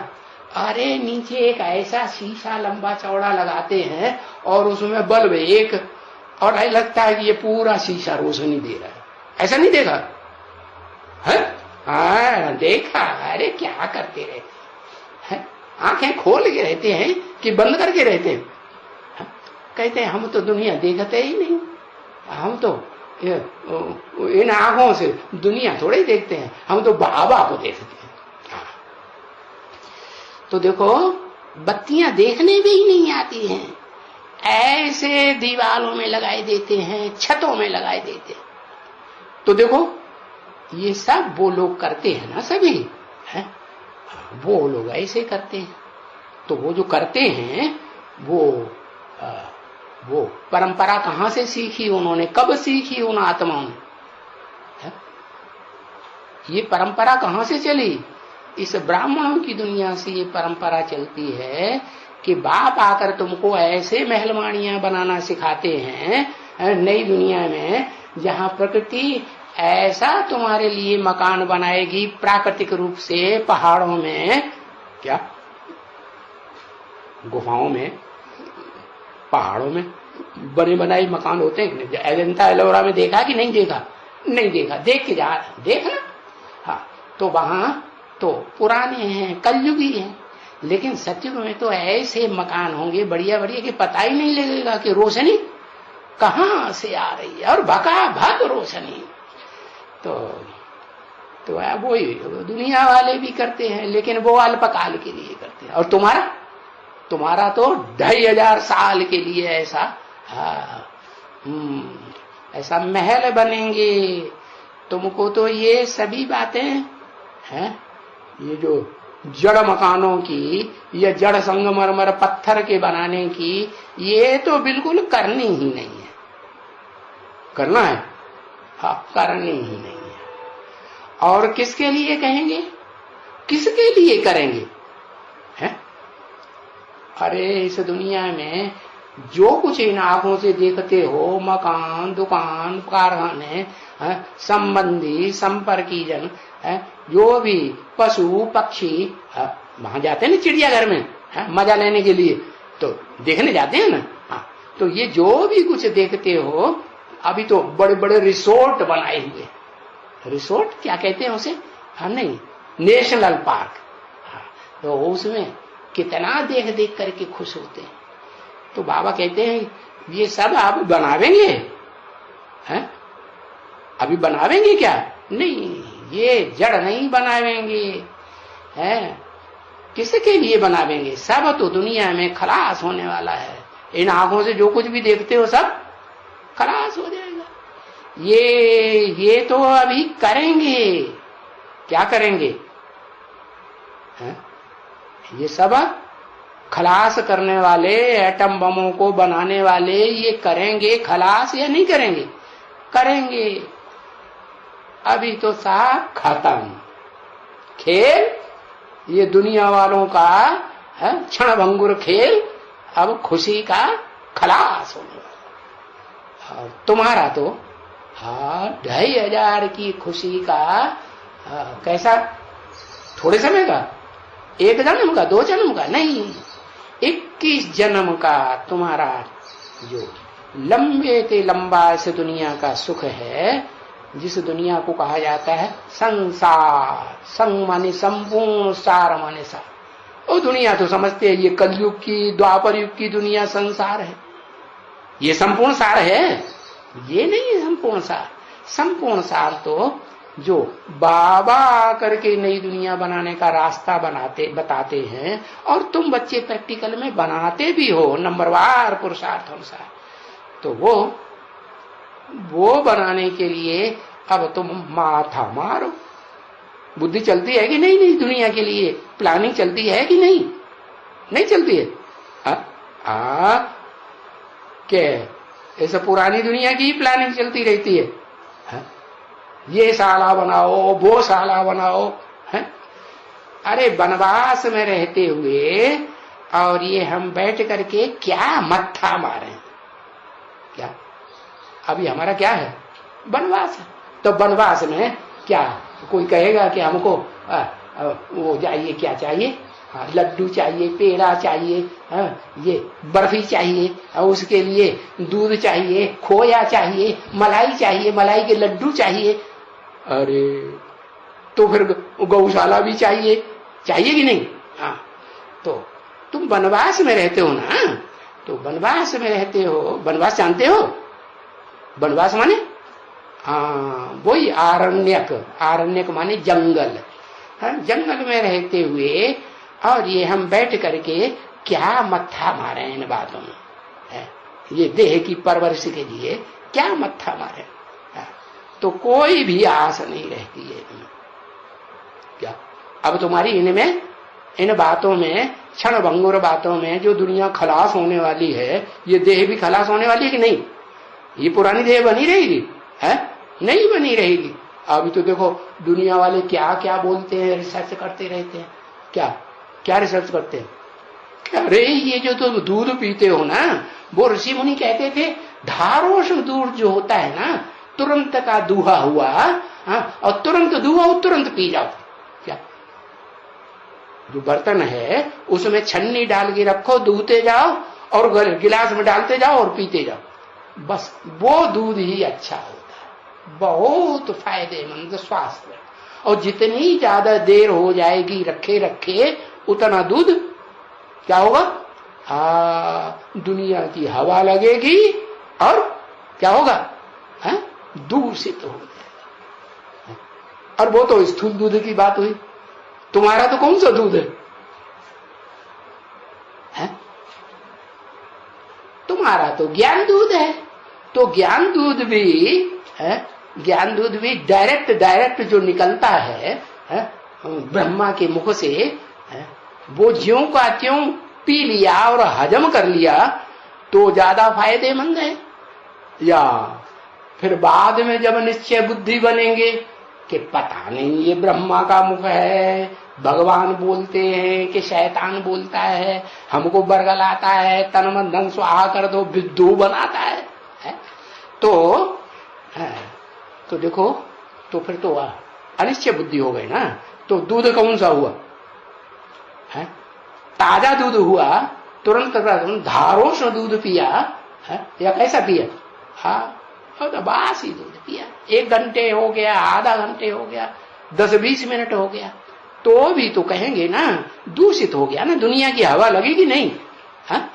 अरे नीचे एक ऐसा शीशा लंबा चौड़ा लगाते हैं और उसमें बल्ब एक, और ऐसा लगता है कि ये पूरा शीशा रोशनी दे रहा है। ऐसा नहीं देखा है? हाँ देखा। अरे क्या करते रहते, आंखें खोल के रहते हैं कि बंद करके रहते हैं? कहते हैं हम तो दुनिया देखते ही नहीं, हम तो इन आंखों से दुनिया थोड़े ही देखते हैं, हम तो बाबा को देखते हैं। तो देखो बत्तियां देखने भी ही नहीं आती हैं, ऐसे दीवारों में लगाए देते हैं, छतों में लगाए देते हैं। तो देखो ये सब वो लोग करते हैं ना, सभी है वो लोग ऐसे करते हैं। तो वो जो करते हैं वो परंपरा कहां से सीखी उन्होंने, कब सीखी उन आत्माओं ने? ये परंपरा कहां से चली? इस ब्राह्मणों की दुनिया से ये परंपरा चलती है कि बाप आकर तुमको ऐसे महलमानियां बनाना सिखाते हैं नई दुनिया में, जहां प्रकृति ऐसा तुम्हारे लिए मकान बनाएगी प्राकृतिक रूप से, पहाड़ों में, क्या गुफाओं में, पहाड़ों में बने बनाए मकान होते हैं। अजंता एलोरा में देखा कि नहीं देखा? नहीं देखा, देख के जा देखना। हाँ, तो वहां तो पुराने हैं, कलयुगी हैं, लेकिन सत्युग में तो ऐसे मकान होंगे बढ़िया बढ़िया कि पता ही नहीं लगेगा कि रोशनी कहां से आ रही है, और भका भक रोशनी। तो वही दुनिया वाले भी करते हैं, लेकिन वो अल्पकाल के लिए करते हैं। और तुम्हारा तो 2500 साल के लिए ऐसा ऐसा महल बनेंगे तुमको। तो ये सभी बातें हैं, ये जो जड़ मकानों की या जड़ संगमरमर पत्थर के बनाने की, ये तो बिल्कुल करनी ही नहीं है। करना है? हाँ, करनी ही नहीं है। और किसके लिए कहेंगे, किसके लिए करेंगे? हैं? अरे इस दुनिया में जो कुछ इन आंखों से देखते हो, मकान, दुकान, कारखाने, संबंधी, संपर्की जन, जो भी पशु पक्षी, वहां जाते हैं ना चिड़ियाघर में मजा लेने के लिए, तो देखने जाते हैं ना। हाँ, तो ये जो भी कुछ देखते हो, अभी तो बड़े बड़े रिसोर्ट बनाए हुए, रिसोर्ट क्या कहते हैं उसे? हाँ, नहीं, नेशनल पार्क। हाँ, तो उसमें कितना देख देख करके खुश होते हैं। तो बाबा कहते हैं ये सब आप बनावेंगे हैं? अभी बनावेंगे क्या? नहीं, ये जड़ नहीं बनावेंगे हैं। किसके लिए बनावेंगे? सब तो दुनिया में खलास होने वाला है। इन आंखों से जो कुछ भी देखते हो सब खलास हो जाएगा। ये तो अभी करेंगे। क्या करेंगे? हैं? ये सब खलास करने वाले, एटम बमों को बनाने वाले, ये करेंगे खलास या नहीं करेंगे? करेंगे। अभी तो साहब खत्म खेल, ये दुनिया वालों का क्षण भंगुर खेल, अब खुशी का खलास होने वाला। और तुम्हारा तो 2500 की खुशी का कैसा, थोड़े समय का, 1 जन्म का, 2 जन्म का नहीं, 21 जन्म का तुम्हारा जो लंबे से लंबा इस दुनिया का सुख है, जिस दुनिया को कहा जाता है संसार। संग माने संपूर्ण, सार माने सार। वो दुनिया तो समझते हैं ये कलयुग की, द्वापर युग की दुनिया संसार है, ये संपूर्ण सार है। ये नहीं है संपूर्ण सार। संपूर्ण सार तो जो बाबा करके नई दुनिया बनाने का रास्ता बताते हैं, और तुम बच्चे प्रैक्टिकल में बनाते भी हो नंबरवार पुरुषार्थ अनुसार। तो वो बनाने के लिए अब तुम माथा मारो। बुद्धि चलती है कि नहीं? नहीं, दुनिया के लिए प्लानिंग चलती है कि नहीं? नहीं चलती है। ऐसा पुरानी दुनिया की प्लानिंग चलती रहती है। ये शाला बनाओ, वो शाला बनाओ, है? अरे वनवास में रहते हुए और ये हम बैठ करके क्या मत्था मारे, क्या अभी हमारा क्या है? वनवास है। तो वनवास में क्या कोई कहेगा कि हमको वो चाहिए, क्या चाहिए? लड्डू चाहिए, पेड़ा चाहिए, ये बर्फी चाहिए, और उसके लिए दूध चाहिए, खोया चाहिए, मलाई चाहिए, मलाई के लड्डू चाहिए। अरे तो फिर गौशाला भी चाहिए कि नहीं? हाँ, तो तुम वनवास में रहते हो ना, तो वनवास में रहते हो, वनवास जानते हो? वनवास माने हाँ वही आरण्यक, आरण्यक माने जंगल। हाँ, जंगल में रहते हुए और ये हम बैठ करके क्या मत्था मारे इन बातों में, ये देह की परवरिश के लिए क्या मत्था मारे, तो कोई भी आस नहीं रहती है क्या? अब तुम्हारी इनमें, इन बातों में, क्षण भंगुर बातों में जो दुनिया खलास होने वाली है, ये देह भी खलास होने वाली है कि नहीं? ये पुरानी देह बनी रहेगी? है नहीं बनी रहेगी। अभी तो देखो दुनिया वाले क्या क्या बोलते हैं, रिसर्च करते रहते हैं। क्या क्या रिसर्च करते हैं? अरे ये जो तुम दूध पीते हो ना, वो ऋषि मुनि कहते थे धारोष दूध जो होता है ना, तुरंत का दूहा हुआ, हाँ, और तुरंत दूहा और तुरंत पी जाओ। क्या जो बर्तन है उसमें छन्नी डाल के रखो, दूहते जाओ और गिलास में डालते जाओ और पीते जाओ, बस वो दूध ही अच्छा होता है, बहुत फायदेमंद स्वास्थ्य। और जितनी ज्यादा देर हो जाएगी रखे रखे उतना दूध क्या होगा? दुनिया की हवा लगेगी और क्या होगा? दूषित हो जाएगा। और वो तो स्थूल दूध की बात हुई, तुम्हारा तो कौन सा दूध है? तुम्हारा तो ज्ञान दूध है। तो ज्ञान दूध भी है, ज्ञान दूध भी डायरेक्ट जो निकलता है ब्रह्मा के मुख से, वो ज्यों का त्यों पी लिया और हजम कर लिया तो ज्यादा फायदेमंद है। या फिर बाद में जब निश्चय बुद्धि बनेंगे कि पता नहीं ये ब्रह्मा का मुख है, भगवान बोलते हैं कि शैतान बोलता है, हमको बरगलाता है, तन मन धन स्वाहा कर दो, विद्दू बनाता है? तो देखो, तो फिर तो अनिश्चय बुद्धि हो गई ना। तो दूध कौन सा हुआ? है ताजा दूध हुआ, तुरंत धारोष दूध पिया है, या कैसा पिया? हाँ, तो बासी दूध पिया, 1 घंटे हो गया, आधा घंटे हो गया, 10-20 मिनट हो गया, तो भी तो कहेंगे ना दूषित हो गया ना, दुनिया की हवा लगेगी नहीं? हाँ?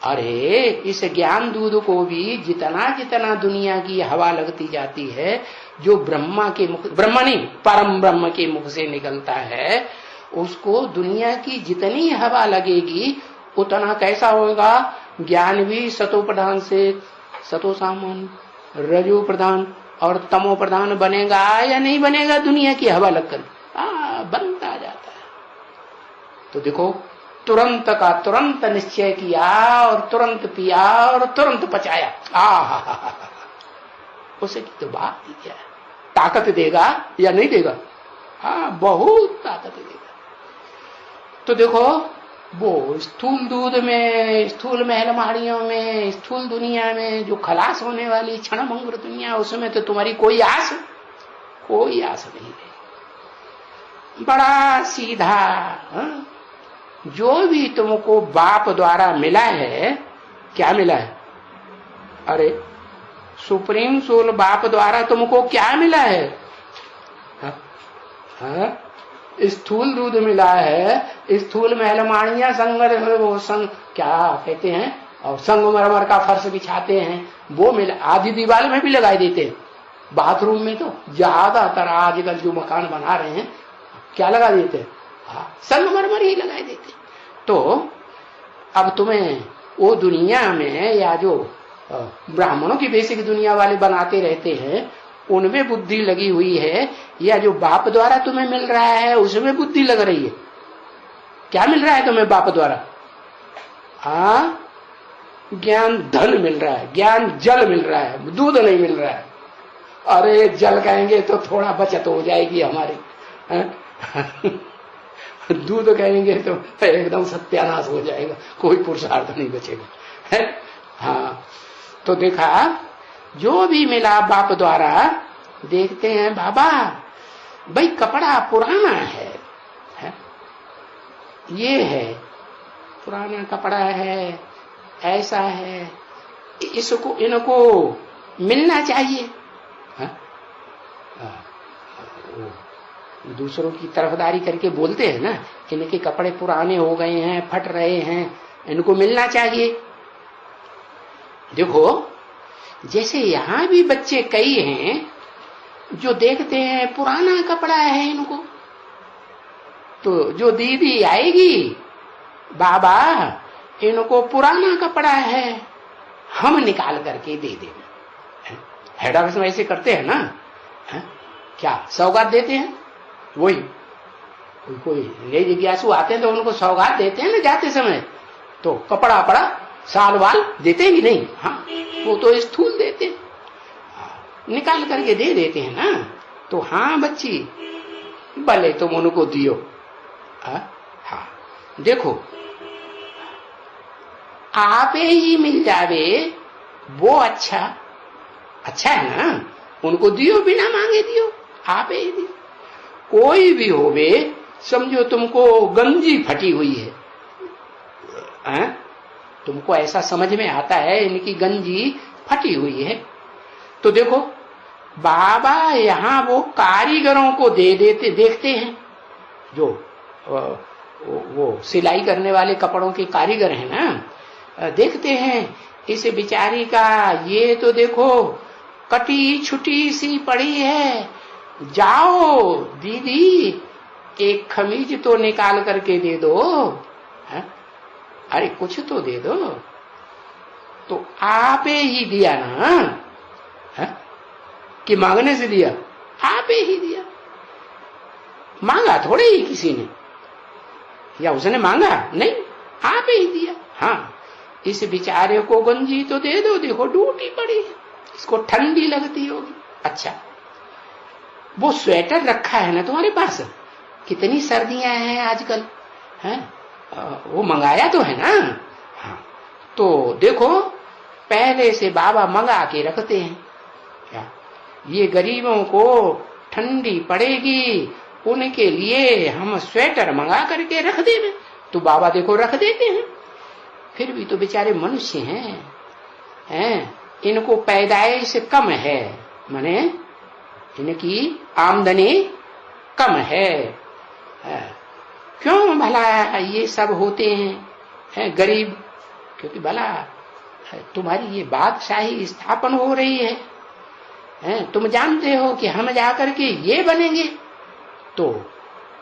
अरे इस ज्ञान दूध को भी जितना जितना दुनिया की हवा लगती जाती है, जो ब्रह्मा के मुख, ब्रह्मा नहीं परम ब्रह्म के मुख से निकलता है, उसको दुनिया की जितनी हवा लगेगी उतना कैसा होगा? ज्ञान भी सतो प्रधान से सतो सामान, रजो प्रधान और तमो प्रधान बनेगा या नहीं बनेगा? दुनिया की हवा लगकर बनता जाता है। तो देखो, तुरंत का तुरंत निश्चय किया और तुरंत पिया और तुरंत पचाया। उसे की तो बात ही क्या है? ताकत देगा या नहीं देगा? हाँ, बहुत ताकत देगा। तो देखो, वो स्थूल दूध में, स्थूल महलमाड़ियों में, स्थूल दुनिया में जो खलास होने वाली क्षण भंगुर दुनिया, उसमें तो तुम्हारी कोई आस नहीं है। बड़ा सीधा, हाँ? जो भी तुमको बाप द्वारा मिला है, क्या मिला है? अरे सुप्रीम सोल बाप द्वारा तुमको क्या मिला है? हाँ? स्थूल दूध मिला है, स्थूल महलमाड़ियां संग क्या कहते हैं, और संगमरमर का फर्श बिछाते हैं, वो मिला। आधी दीवार में भी लगाई देते हैं, बाथरूम में तो ज्यादातर आजकल जो मकान बना रहे हैं क्या लगा देते हैं? संगमरमर ही लगाई देते। तो अब तुम्हें वो दुनिया में, या जो ब्राह्मणों की बेसिक दुनिया वाले बनाते रहते हैं, उनमें बुद्धि लगी हुई है, या जो बाप द्वारा तुम्हें मिल रहा है उसमें बुद्धि लग रही है? क्या मिल रहा है तुम्हें बाप द्वारा? ज्ञान धन मिल रहा है, ज्ञान जल मिल रहा है, दूध नहीं मिल रहा है। अरे जल कहेंगे तो थोड़ा बचत हो जाएगी हमारी, दूध कहेंगे तो एकदम सत्यानाश हो जाएगा, कोई पुरुषार्थ नहीं बचेगा, है? हाँ, तो देखा, जो भी मिला बाप द्वारा, देखते हैं बाबा भाई कपड़ा पुराना है? ये है पुराना कपड़ा है, ऐसा है, इसको इनको मिलना चाहिए। दूसरों की तरफदारी करके बोलते हैं ना, इनके कपड़े पुराने हो गए हैं, फट रहे हैं, इनको मिलना चाहिए। देखो जैसे यहाँ भी बच्चे कई हैं जो देखते हैं पुराना कपड़ा है इनको, तो जो दीदी आएगी, बाबा इनको पुराना कपड़ा है, हम निकाल करके दे देंगे। हेड ऑफिस में ऐसे करते हैं ना, क्या सौगात देते हैं? वही कोई नए जिज्ञासु आते हैं तो उनको सौगात देते हैं ना जाते समय, तो कपड़ा पड़ा साल वाल देते ही नहीं, हाँ वो तो स्थूल देते, निकाल करके दे देते हैं ना। तो हाँ बच्ची, भले तुम उनको दियो। हाँ देखो, आपे ही मिल जावे वो अच्छा है ना, उनको दियो, बिना मांगे दियो, आपे ही दियो। कोई भी होवे, समझो तुमको गंजी फटी हुई है, तुमको ऐसा समझ में आता है इनकी गंजी फटी हुई है, तो देखो बाबा यहाँ वो कारीगरों को दे देते, देखते हैं जो वो सिलाई करने वाले कपड़ों के कारीगर हैं ना, देखते हैं इस बिचारी का ये तो देखो कटी छुटी सी पड़ी है, जाओ दीदी एक खमीज तो निकाल करके दे दो, है? अरे कुछ तो दे दो। तो आपे ही दिया ना, है? कि मांगने से दिया? आपे ही दिया, मांगा थोड़े ही किसी ने, या उसने मांगा नहीं, आपे ही दिया। हाँ इस बेचारे को गंजी तो दे दो, देखो टूटी पड़ी है, इसको ठंडी लगती होगी। अच्छा वो स्वेटर रखा है ना तुम्हारे पास, कितनी सर्दियां हैं आजकल, हैं? वो मंगाया तो है ना? हाँ तो देखो पहले से बाबा मंगा के रखते हैं, क्या ये गरीबों को ठंडी पड़ेगी उनके लिए हम स्वेटर मंगा करके रख देंगे, तो बाबा देखो रख देते हैं। फिर भी तो बेचारे मनुष्य हैं, इनको पैदाइश कम है, माने इनकी आमदनी कम है, क्यों भला ये सब होते हैं गरीब? क्योंकि भला तुम्हारी ये बादशाही स्थापन हो रही है, तुम जानते हो कि हम जाकर के ये बनेंगे, तो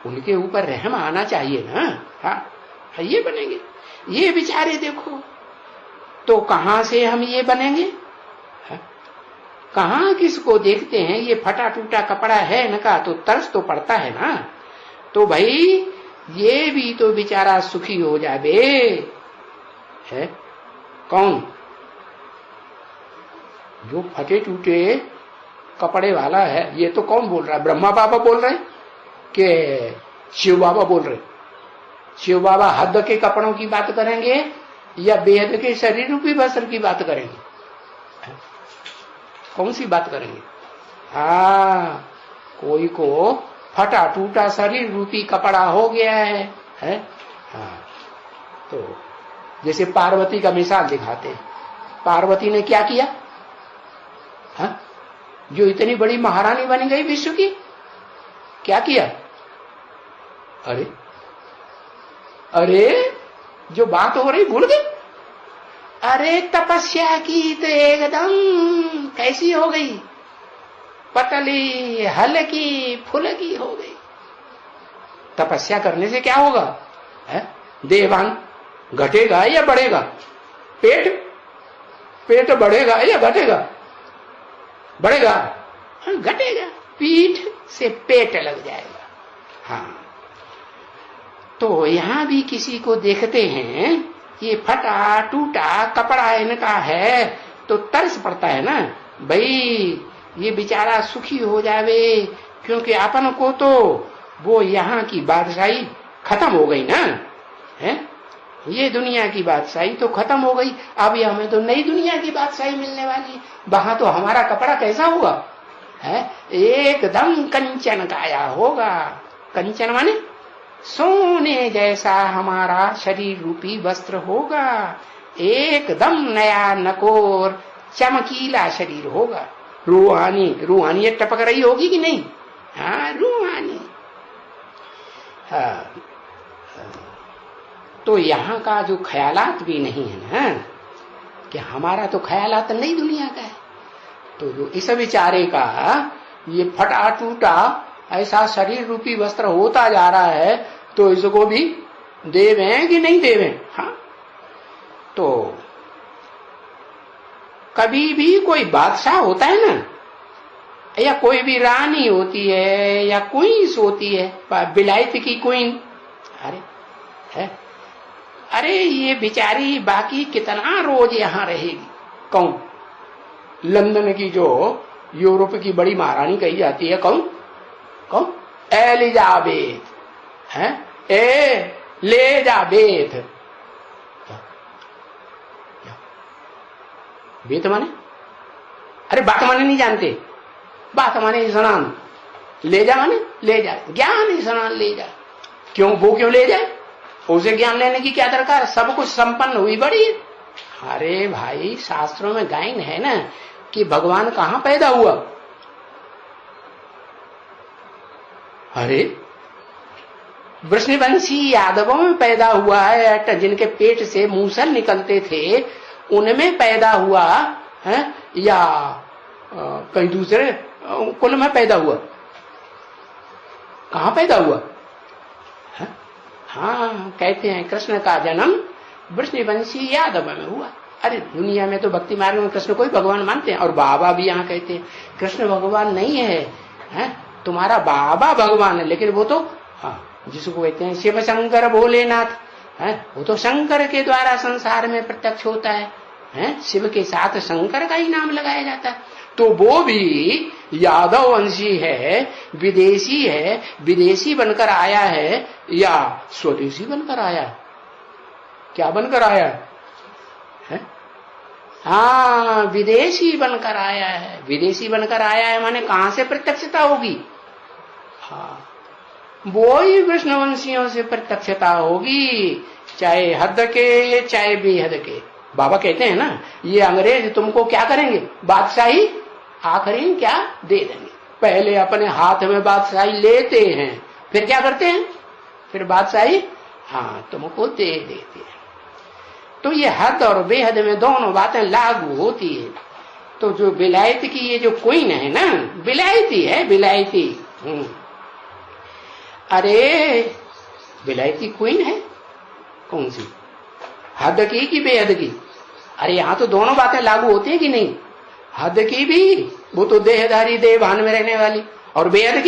उनके ऊपर रहम आना चाहिए ना। हाँ ये बनेंगे, ये बेचारे देखो, तो कहां से हम ये बनेंगे? कहां किसको देखते हैं, ये फटा टूटा कपड़ा है इनका, तो तरस तो पड़ता है ना। तो भाई ये भी तो बेचारा सुखी हो जावे, है कौन? जो फटे टूटे कपड़े वाला है। ये तो कौन बोल रहा है? ब्रह्मा बाबा बोल रहे कि शिव बाबा बोल रहे? शिव बाबा हद के कपड़ों की बात करेंगे या बेहद के शरीर रूपी वस्त्र की बात करेंगे? कौन सी बात करेंगे? हाँ कोई को फटा टूटा शरीर रूपी कपड़ा हो गया है? हाँ तो जैसे पार्वती का मिसाल दिखाते हैं, पार्वती ने क्या किया? हाँ जो इतनी बड़ी महारानी बन गई विश्व की, क्या किया? अरे जो बात हो रही भूल गई। अरे तपस्या की तो एकदम कैसी हो गई, पतली हल्की फुलकी हो गई। तपस्या करने से क्या होगा? देहभान घटेगा या बढ़ेगा? पेट बढ़ेगा या घटेगा? बढ़ेगा। घटेगा, पीठ से पेट लग जाएगा। हाँ तो यहां भी किसी को देखते हैं ये फटा टूटा कपड़ा इनका है, तो तरस पड़ता है ना, भाई ये बेचारा सुखी हो जावे, क्योंकि अपन को तो वो यहाँ की बादशाही खत्म हो गई ना, है ये दुनिया की बादशाही तो खत्म हो गई, अब ये हमें तो नई दुनिया की बादशाही मिलने वाली। वहां तो हमारा कपड़ा कैसा होगा? है एकदम कंचन काया होगा। कंचन माने सोने जैसा हमारा शरीर रूपी वस्त्र होगा, एकदम नया नकोर चमकीला शरीर होगा। रूहानी रूहानियत टपक रही होगी कि नहीं? हाँ रूहानी, हाँ, तो यहाँ का जो ख्यालात भी नहीं है ना, कि हमारा तो ख्यालात नहीं दुनिया का है। तो जो इस विचारे का ये फटा टूटा ऐसा शरीर रूपी वस्त्र होता जा रहा है, तो इसको भी देवें कि नहीं देवें। हाँ, तो कभी भी कोई बादशाह होता है ना, या कोई भी रानी होती है या क्वींस होती है, बिलायत की क्वीन, अरे है, अरे ये बेचारी बाकी कितना रोज यहाँ रहेगी। कौन? लंदन की जो यूरोप की बड़ी महारानी कही जाती है, कौन? कौन? एलिजाबेथ है, एलिजाबेथ। बेत माने, अरे बात माने नहीं जानते, बात माने स्नान, ले जा माने ले जा, ज्ञान स्नान ले जा। क्यों? वो क्यों ले जाए? उसे ज्ञान लेने की क्या दरकार? सब कुछ संपन्न हुई बड़ी। अरे भाई, शास्त्रों में गायन है ना कि भगवान कहाँ पैदा हुआ। अरे वृष्णवंशी यादवों में पैदा हुआ है, जिनके पेट से मूसल निकलते थे उनमें पैदा हुआ है, या कहीं दूसरे कुल में पैदा हुआ? कहाँ पैदा हुआ? हाँ, कहते हैं कृष्ण का जन्म वृष्णवंशी यादव में हुआ। अरे दुनिया में तो भक्ति मार्ग में कृष्ण को ही भगवान मानते हैं, और बाबा भी यहाँ कहते हैं कृष्ण भगवान नहीं है, तुम्हारा बाबा भगवान है। लेकिन वो तो हाँ, जिसको कहते हैं शिव शंकर भोलेनाथ है, वो तो शंकर के द्वारा संसार में प्रत्यक्ष होता है, शिव के साथ शंकर का ही नाम लगाया जाता है। तो वो भी यादव वंशी है, विदेशी है, विदेशी बनकर आया है या स्वदेशी बनकर आया है? क्या बनकर आया है? हाँ, विदेशी बनकर आया है। विदेशी बनकर आया है माने कहां से प्रत्यक्षता होगी? हाँ, वो ही विष्णुवंशियों से प्रत्यक्षता होगी, चाहे हद के चाहे बेहद के। बाबा कहते हैं ना, ये अंग्रेज तुमको क्या करेंगे? बादशाही आखिरी क्या दे देंगे। पहले अपने हाथ में बादशाही लेते हैं, फिर क्या करते हैं? फिर बादशाही हाँ तुमको दे देते हैं। तो ये हद और बेहद में दोनों बातें लागू होती है। तो जो विलायत की ये जो क्वीन है ना, विलायती है, विलायती। अरे विलायती क्वीन है कौन सी? हद की कि बेहद की? अरे यहाँ तो दोनों बातें लागू होती है कि नहीं? हद की भी वो तो देहधारी देहभान में रहने वाली, और बेहद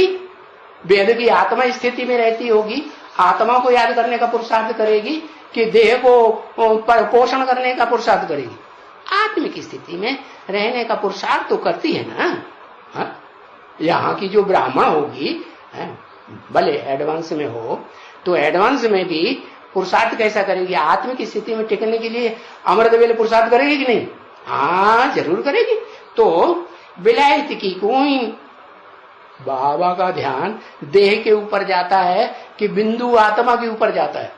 की आत्मा स्थिति में रहती होगी, आत्मा को याद करने का पुरुषार्थ करेगी कि देह को पोषण करने का पुरुषार्थ करेगी। आत्मिक स्थिति में रहने का पुरुषार्थ तो करती है ना। यहाँ की जो ब्राह्मण होगी, भले एडवांस में हो तो एडवांस में भी पुरुषार्थ कैसा करेगी? आत्मिक स्थिति में टिकने के लिए अमृत वेले पुरुषार्थ करेगी कि नहीं? हाँ जरूर करेगी। तो विलायत की क्वीन, बाबा का ध्यान देह के ऊपर जाता है कि बिंदु आत्मा के ऊपर जाता है?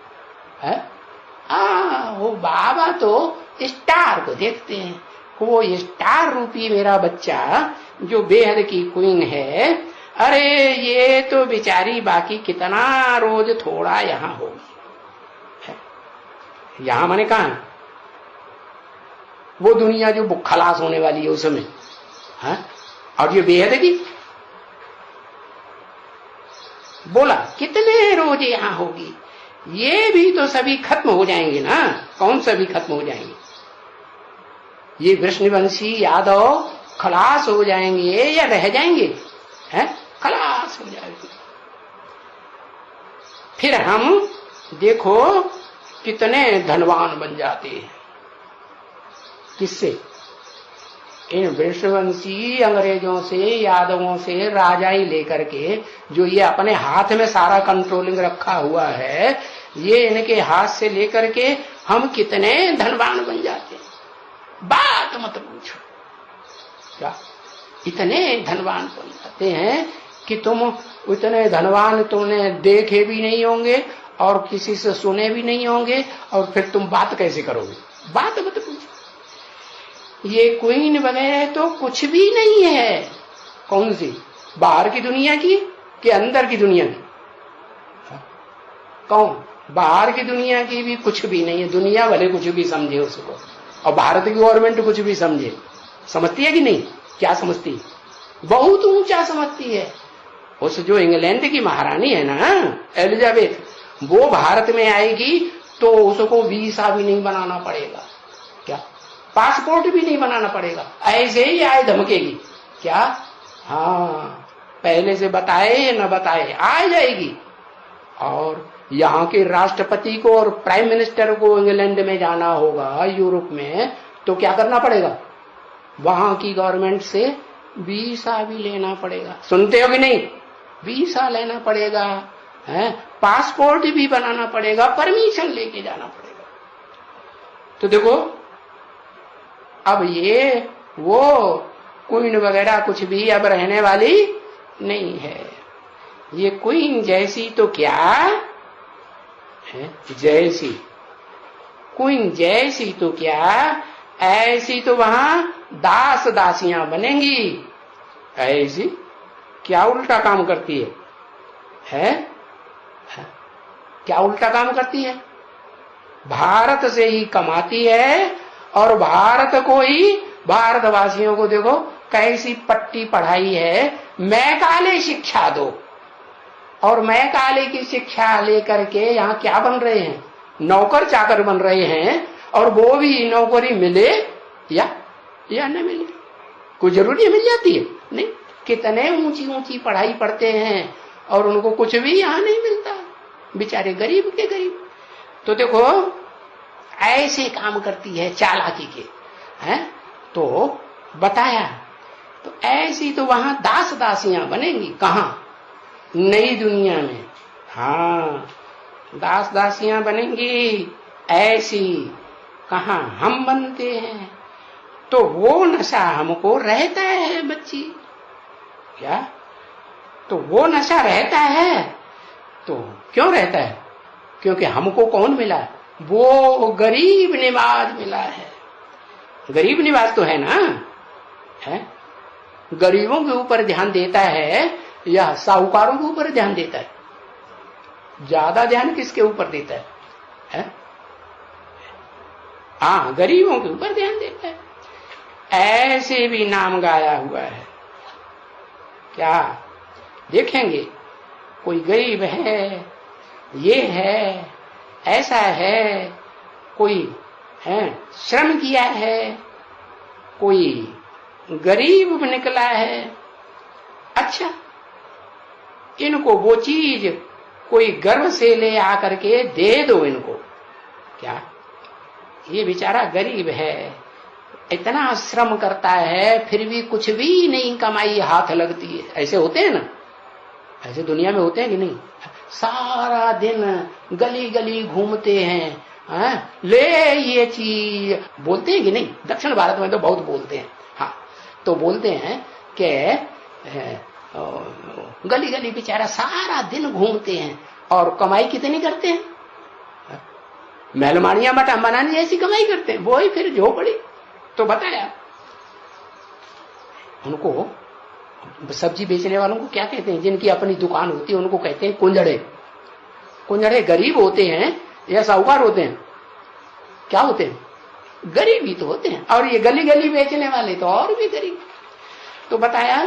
वो बाबा तो स्टार को देखते हैं। वो स्टार रूपी मेरा बच्चा जो बेहद की क्वीन है, अरे ये तो बेचारी बाकी कितना रोज थोड़ा यहाँ होगी। यहाँ मैंने कहा वो दुनिया जो खलास होने वाली है उस समय, और ये बेहद की बोला कितने रोज यहाँ होगी। ये भी तो सभी खत्म हो जाएंगे ना। कौन सभी खत्म हो जाएंगे? ये वृष्णवंशी यादव खलास हो जाएंगे या रह जाएंगे? खलास हो जाएंगे। फिर हम देखो कितने धनवान बन जाते हैं। किससे? इन वृषवंशी अंग्रेजों से, यादवों से राजाई लेकर के, जो ये अपने हाथ में सारा कंट्रोलिंग रखा हुआ है, ये इनके हाथ से लेकर के हम कितने धनवान बन जाते हैं। बात मत पूछो, क्या इतने धनवान बन जाते हैं कि तुम इतने धनवान तुमने देखे भी नहीं होंगे और किसी से सुने भी नहीं होंगे, और फिर तुम बात कैसे करोगे? बात मत पूछो। ये क्वीन वगैरह तो कुछ भी नहीं है। कौन सी? बाहर की दुनिया की कि अंदर की दुनिया की? कौन? बाहर की दुनिया की भी कुछ भी नहीं है। दुनिया भले कुछ भी समझे उसको, और भारत की गवर्नमेंट कुछ भी समझे, समझती है कि नहीं? क्या समझती है? बहुत ऊंचा समझती है। उस जो इंग्लैंड की महारानी है ना एलिजाबेथ, वो भारत में आएगी तो उसको वीसा भी नहीं बनाना पड़ेगा। क्या? पासपोर्ट भी नहीं बनाना पड़ेगा, ऐसे ही आए धमकेगी। क्या? हाँ, पहले से बताए या न बताए आ जाएगी। और यहाँ के राष्ट्रपति को और प्राइम मिनिस्टर को इंग्लैंड में जाना होगा, यूरोप में, तो क्या करना पड़ेगा? वहां की गवर्नमेंट से वीसा भी लेना पड़ेगा। सुनते हो कि नहीं? वीसा लेना पड़ेगा, है, पासपोर्ट भी बनाना पड़ेगा, परमिशन लेके जाना पड़ेगा। तो देखो, अब ये वो क्वीन वगैरह कुछ भी अब रहने वाली नहीं है। ये क्वीन जैसी तो क्या है, जैसी क्वीन जैसी तो क्या, ऐसी तो वहां दास दासियां बनेंगी। ऐसी क्या उल्टा काम करती है? क्या उल्टा काम करती है? भारत से ही कमाती है और भारत को ही, भारतवासियों को देखो कैसी पट्टी पढ़ाई है, मैकाले शिक्षा दो। और मैकाले की शिक्षा लेकर के यहाँ क्या बन रहे हैं? नौकर चाकर बन रहे हैं। और वो भी नौकरी मिले या न मिले, कोई जरूरी मिल जाती है? नहीं। कितने ऊंची ऊंची पढ़ाई पढ़ते हैं और उनको कुछ भी यहाँ नहीं मिलता, बेचारे गरीब के गरीब। तो देखो, ऐसे काम करती है चालाकी के, हैं? तो बताया, तो ऐसी तो वहां दास दासियां बनेंगी। कहां? नई दुनिया में। हाँ, दास दासियां बनेंगी। ऐसी कहां हम बनते हैं? तो वो नशा हमको रहता है बच्ची। क्या? तो वो नशा रहता है। तो क्यों रहता है? क्योंकि हमको कौन मिला? वो गरीब निवाज मिला है। गरीब निवाज तो है ना, है? गरीबों के ऊपर ध्यान देता है या साहूकारों के ऊपर ध्यान देता है? ज्यादा ध्यान किसके ऊपर देता है? हाँ, गरीबों के ऊपर ध्यान देता है। ऐसे भी नाम गाया हुआ है। क्या देखेंगे? कोई गरीब है, ये है, ऐसा है, कोई है श्रम किया है, कोई गरीब निकला है। अच्छा, इनको वो चीज कोई गर्व से ले आकर के दे दो इनको। क्या? ये बेचारा गरीब है, इतना श्रम करता है, फिर भी कुछ भी नहीं कमाई हाथ लगती है। ऐसे होते हैं ना? ऐसे दुनिया में होते हैं कि नहीं? सारा दिन गली गली घूमते हैं, ले ये चीज, बोलते हैं कि नहीं? दक्षिण भारत में तो बहुत बोलते हैं। हाँ, तो बोलते हैं कि गली गली बेचारा सारा दिन घूमते हैं और कमाई कितनी करते हैं? महलमानियां मटा बनानी ऐसी कमाई करते हैं, वो ही फिर झोपड़ी। तो बताया उनको, सब्जी बेचने वालों को क्या कहते हैं? जिनकी अपनी दुकान होती है उनको कहते हैं कुंजड़े। कुंजड़े गरीब होते हैं या साहूकार होते हैं? क्या होते हैं? गरीब ही तो होते हैं। और ये गली गली बेचने वाले तो और भी गरीब। तो बताया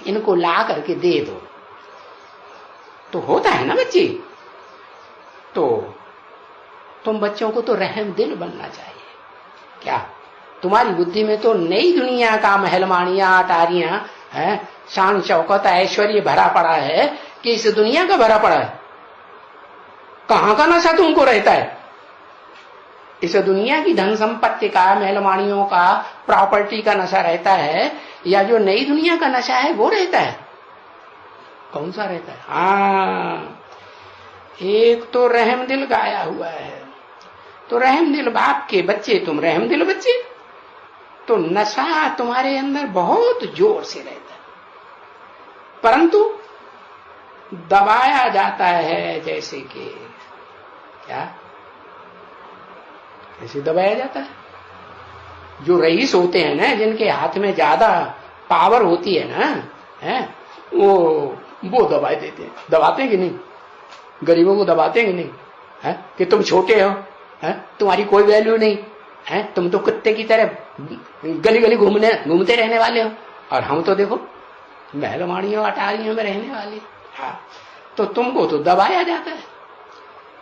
इनको ला करके दे दो, तो होता है ना बच्ची। तो तुम बच्चों को तो रहम दिल बनना चाहिए। क्या? तुम्हारी बुद्धि में तो नई दुनिया का महलमानियां अटारियां है, शान शौकत ऐश्वर्य भरा पड़ा है कि इस दुनिया का भरा पड़ा है। कहां का नशा तुमको रहता है? इस दुनिया की धन संपत्ति का, महलमानियों का, प्रॉपर्टी का नशा रहता है, या जो नई दुनिया का नशा है वो रहता है? कौन सा रहता है? हाँ, एक तो रहम दिल गाया हुआ है। तो रहम दिल बाप के बच्चे, तुम रहम दिल बच्चे, तो नशा तुम्हारे अंदर बहुत जोर से रहता है, परंतु दबाया जाता है। जैसे कि क्या? कैसे दबाया जाता है? जो रईस होते हैं ना, जिनके हाथ में ज्यादा पावर होती है ना, है वो दबा देते हैं। दबाते हैं कि नहीं? गरीबों को दबाते हैं नहीं है कि तुम छोटे हो, है तुम्हारी कोई वैल्यू नहीं है, तुम तो कुत्ते की तरह गली गली घूमते रहने वाले हो, और हम तो देखो महलमाड़ियों अटारियों में रहने वाले। हाँ, तो तुमको तो दबाया जाता है।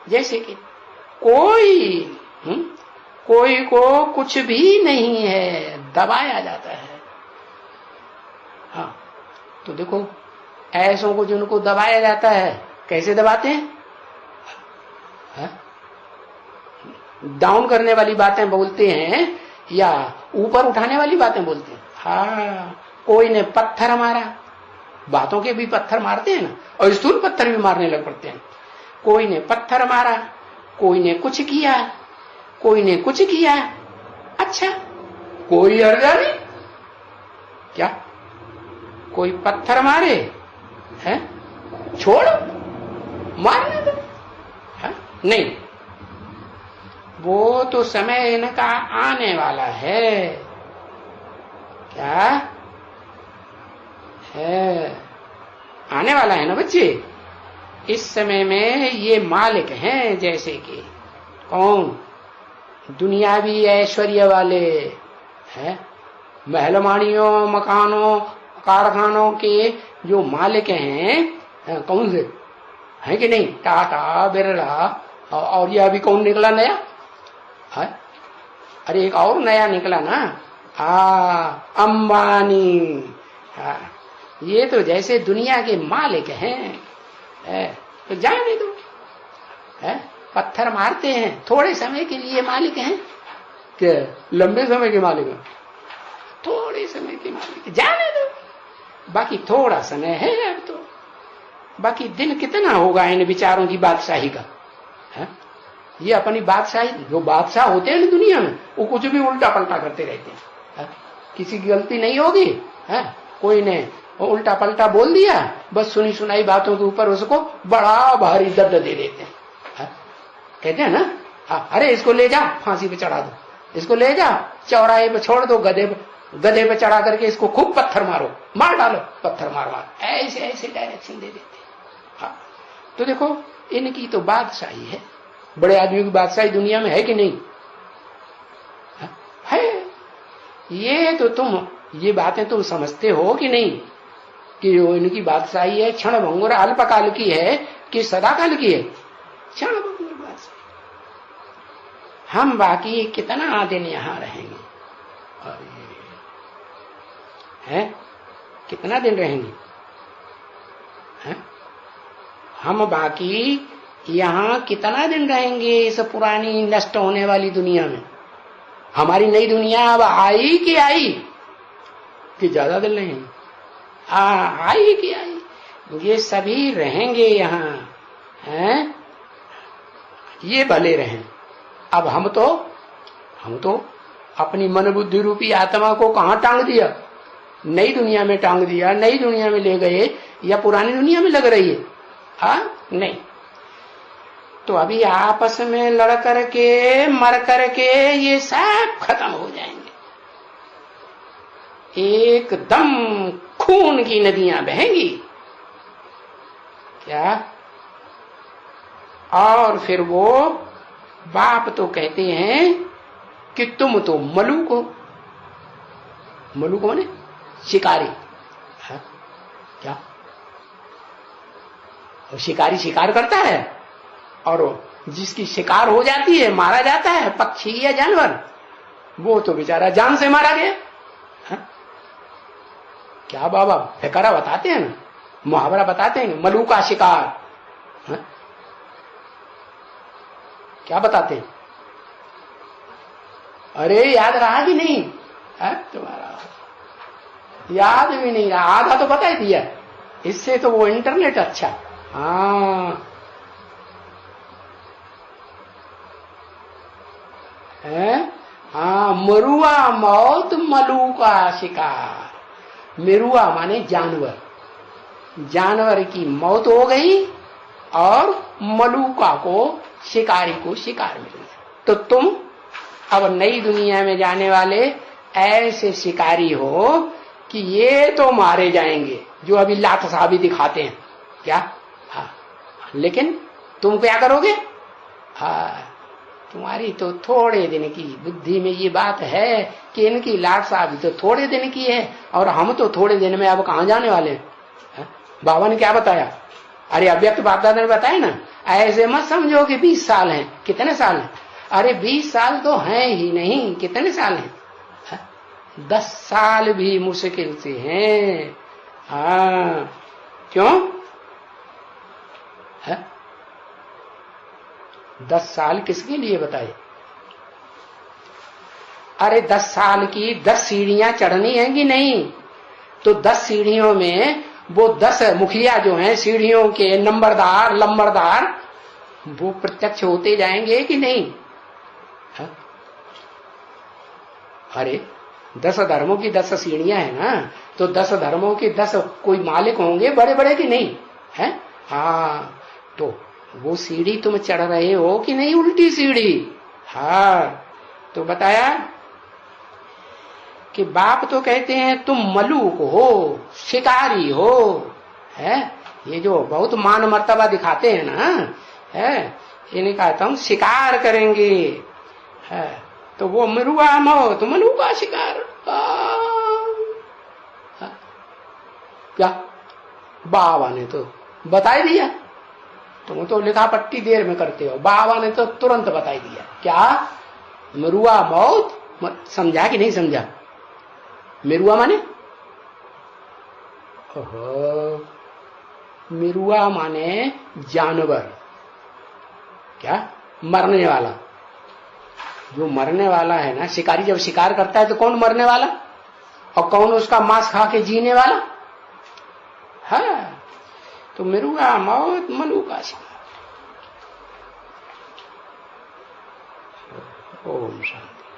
जैसे कि कोई को कुछ भी नहीं है, दबाया जाता है। हाँ, तो देखो ऐसों को जिनको दबाया जाता है कैसे दबाते हैं? डाउन करने वाली बातें बोलते हैं या ऊपर उठाने वाली बातें बोलते हैं? हाँ, कोई ने पत्थर मारा, बातों के भी पत्थर मारते हैं ना, और स्थूल पत्थर भी मारने लग पड़ते हैं। कोई ने पत्थर मारा, कोई ने कुछ किया, कोई ने कुछ किया। अच्छा, कोई हर्जा नहीं क्या? कोई पत्थर मारे है, छोड़ मारने दो, है? नहीं, वो तो समय इनका आने वाला है। क्या है? आने वाला है ना बच्चे। इस समय में ये मालिक हैं, जैसे कि कौन? दुनियावी ऐश्वर्य वाले हैं, महलमाड़ियों, मकानों, कारखानों के जो मालिक हैं, कौन से हैं कि नहीं? टाटा, बिरला, और ये अभी कौन निकला नया है? अरे एक और नया निकला ना, अंबानी। ये तो जैसे दुनिया के मालिक हैं, तो जाने दो। पत्थर मारते हैं, थोड़े समय के लिए मालिक हैं कि लंबे समय के मालिक हैं? थोड़े समय के मालिक, जाने दो। बाकी थोड़ा समय है अब तो, बाकी दिन कितना होगा इन विचारों की बादशाही का? है? ये अपनी बादशाही, जो बादशाह होते हैं ना दुनिया में, वो कुछ भी उल्टा पलटा करते रहते हैं। किसी की गलती नहीं होगी, है? कोई ने उल्टा पलटा बोल दिया, बस सुनी सुनाई बातों के ऊपर उसको बड़ा भारी दर्द दे देते हैं। कहते हैं ना, अरे इसको ले जाओ फांसी पे चढ़ा दो, इसको ले जाओ चौराहे पे छोड़ दो, गधे पे चढ़ा करके इसको खूब पत्थर मारो, मार डालो, पत्थर मार, ऐसे ऐसे डायरेक्शन दे देते। हाँ, तो देखो इनकी तो बादशाही है। बड़े आदमी की बादशाही दुनिया में है कि नहीं? है। ये तो तुम, ये बातें तुम समझते हो कि नहीं कि जो इनकी बादशाही है क्षण भंगुर अल्पकाल की है कि सदाकाल की है? क्षण भंगुर बादशाही। हम बाकी कितना दिन यहां रहेंगे? और है कितना दिन रहेंगे? है? हम बाकी यहां कितना दिन रहेंगे इस पुरानी नष्ट होने वाली दुनिया में? हमारी नई दुनिया अब आई कि आई कि ज्यादा दिन रहेंगे? आई कि आई? ये सभी रहेंगे यहाँ, हैं? ये भले रहें। अब हम तो अपनी मन बुद्धि रूपी आत्मा को कहाँ टांग दिया? नई दुनिया में टांग दिया, नई दुनिया में ले गए, या पुरानी दुनिया में लग रही है? नहीं। तो अभी आपस में लड़ करके मर करके ये सब खत्म हो जाएंगे, एकदम खून की नदियां बहेंगी। क्या? और फिर वो बाप तो कहते हैं कि तुम तो मलूक हो। मलूक माने शिकारी है? क्या? और शिकारी शिकार करता है, और जिसकी शिकार हो जाती है, मारा जाता है, पक्षी या जानवर, वो तो बेचारा जान से मारा गया। है? क्या बाबा फिकारा बताते हैं ना, मुहावरा बताते हैं, मलू का शिकार। है? क्या बताते हैं? अरे याद रहा कि नहीं? है? तुम्हारा याद भी नहीं रहा, आधा तो बता ही दिया। इससे तो वो इंटरनेट अच्छा। हाँ, है? हाँ, मरुआ मौत मलू का शिकार। मेरुआ माने जानवर, जानवर की मौत हो गई और मलूका को, शिकारी को शिकार मिल गया। तो तुम अब नई दुनिया में जाने वाले ऐसे शिकारी हो कि ये तो मारे जाएंगे, जो अभी लात साहबी दिखाते हैं। क्या? हाँ, लेकिन तुम क्या करोगे? हाँ, तुम्हारी तो थोड़े दिन की बुद्धि में ये बात है कि इनकी लालसा भी तो थोड़े दिन की है, और हम तो थोड़े दिन में अब कहाँ जाने वाले हैं। बाबा ने क्या बताया? अरे अव्यक्त बाप दादा ने बताया ना, ऐसे मत समझो कि 20 साल हैं। कितने साल हैं? अरे 20 साल तो हैं ही नहीं, कितने साल हैं? 10 साल भी मुश्किल से हैं। हाँ, क्यों? 10 साल किसके लिए बताए? अरे 10 साल की 10 सीढ़ियां चढ़नी है कि नहीं? तो 10 सीढ़ियों में वो 10 मुखिया जो हैं, सीढ़ियों के नंबरदार लंबरदार, वो प्रत्यक्ष होते जाएंगे कि नहीं? है? अरे 10 धर्मों की 10 सीढ़ियां हैं ना, तो 10 धर्मों के 10 कोई मालिक होंगे बड़े बड़े कि नहीं है? हाँ, तो वो सीढ़ी तुम चढ़ रहे हो कि नहीं, उल्टी सीढ़ी? हाँ, तो बताया कि बाप तो कहते हैं तुम मलूक हो, शिकारी हो, है? ये जो बहुत मान मर्तबा दिखाते हैं ना, है, इन्हें कहता हूं शिकार करेंगे, है? तो वो मरुआ मौत, मलू का शिकार। क्या बाबा ने तो बता ही दिया। तुम तो लिखा पट्टी देर में करते हो, बाबा ने तो तुरंत बता ही दिया। क्या मरुआ मौत? समझा कि नहीं समझा? मेरुआ माने, मेरुआ माने जानवर। क्या? मरने वाला। जो मरने वाला है ना, शिकारी जब शिकार करता है तो कौन मरने वाला, और कौन उसका मांस खा के जीने वाला? है, तो मेरुआ मौत, मलू का शिकार। ओम शांति।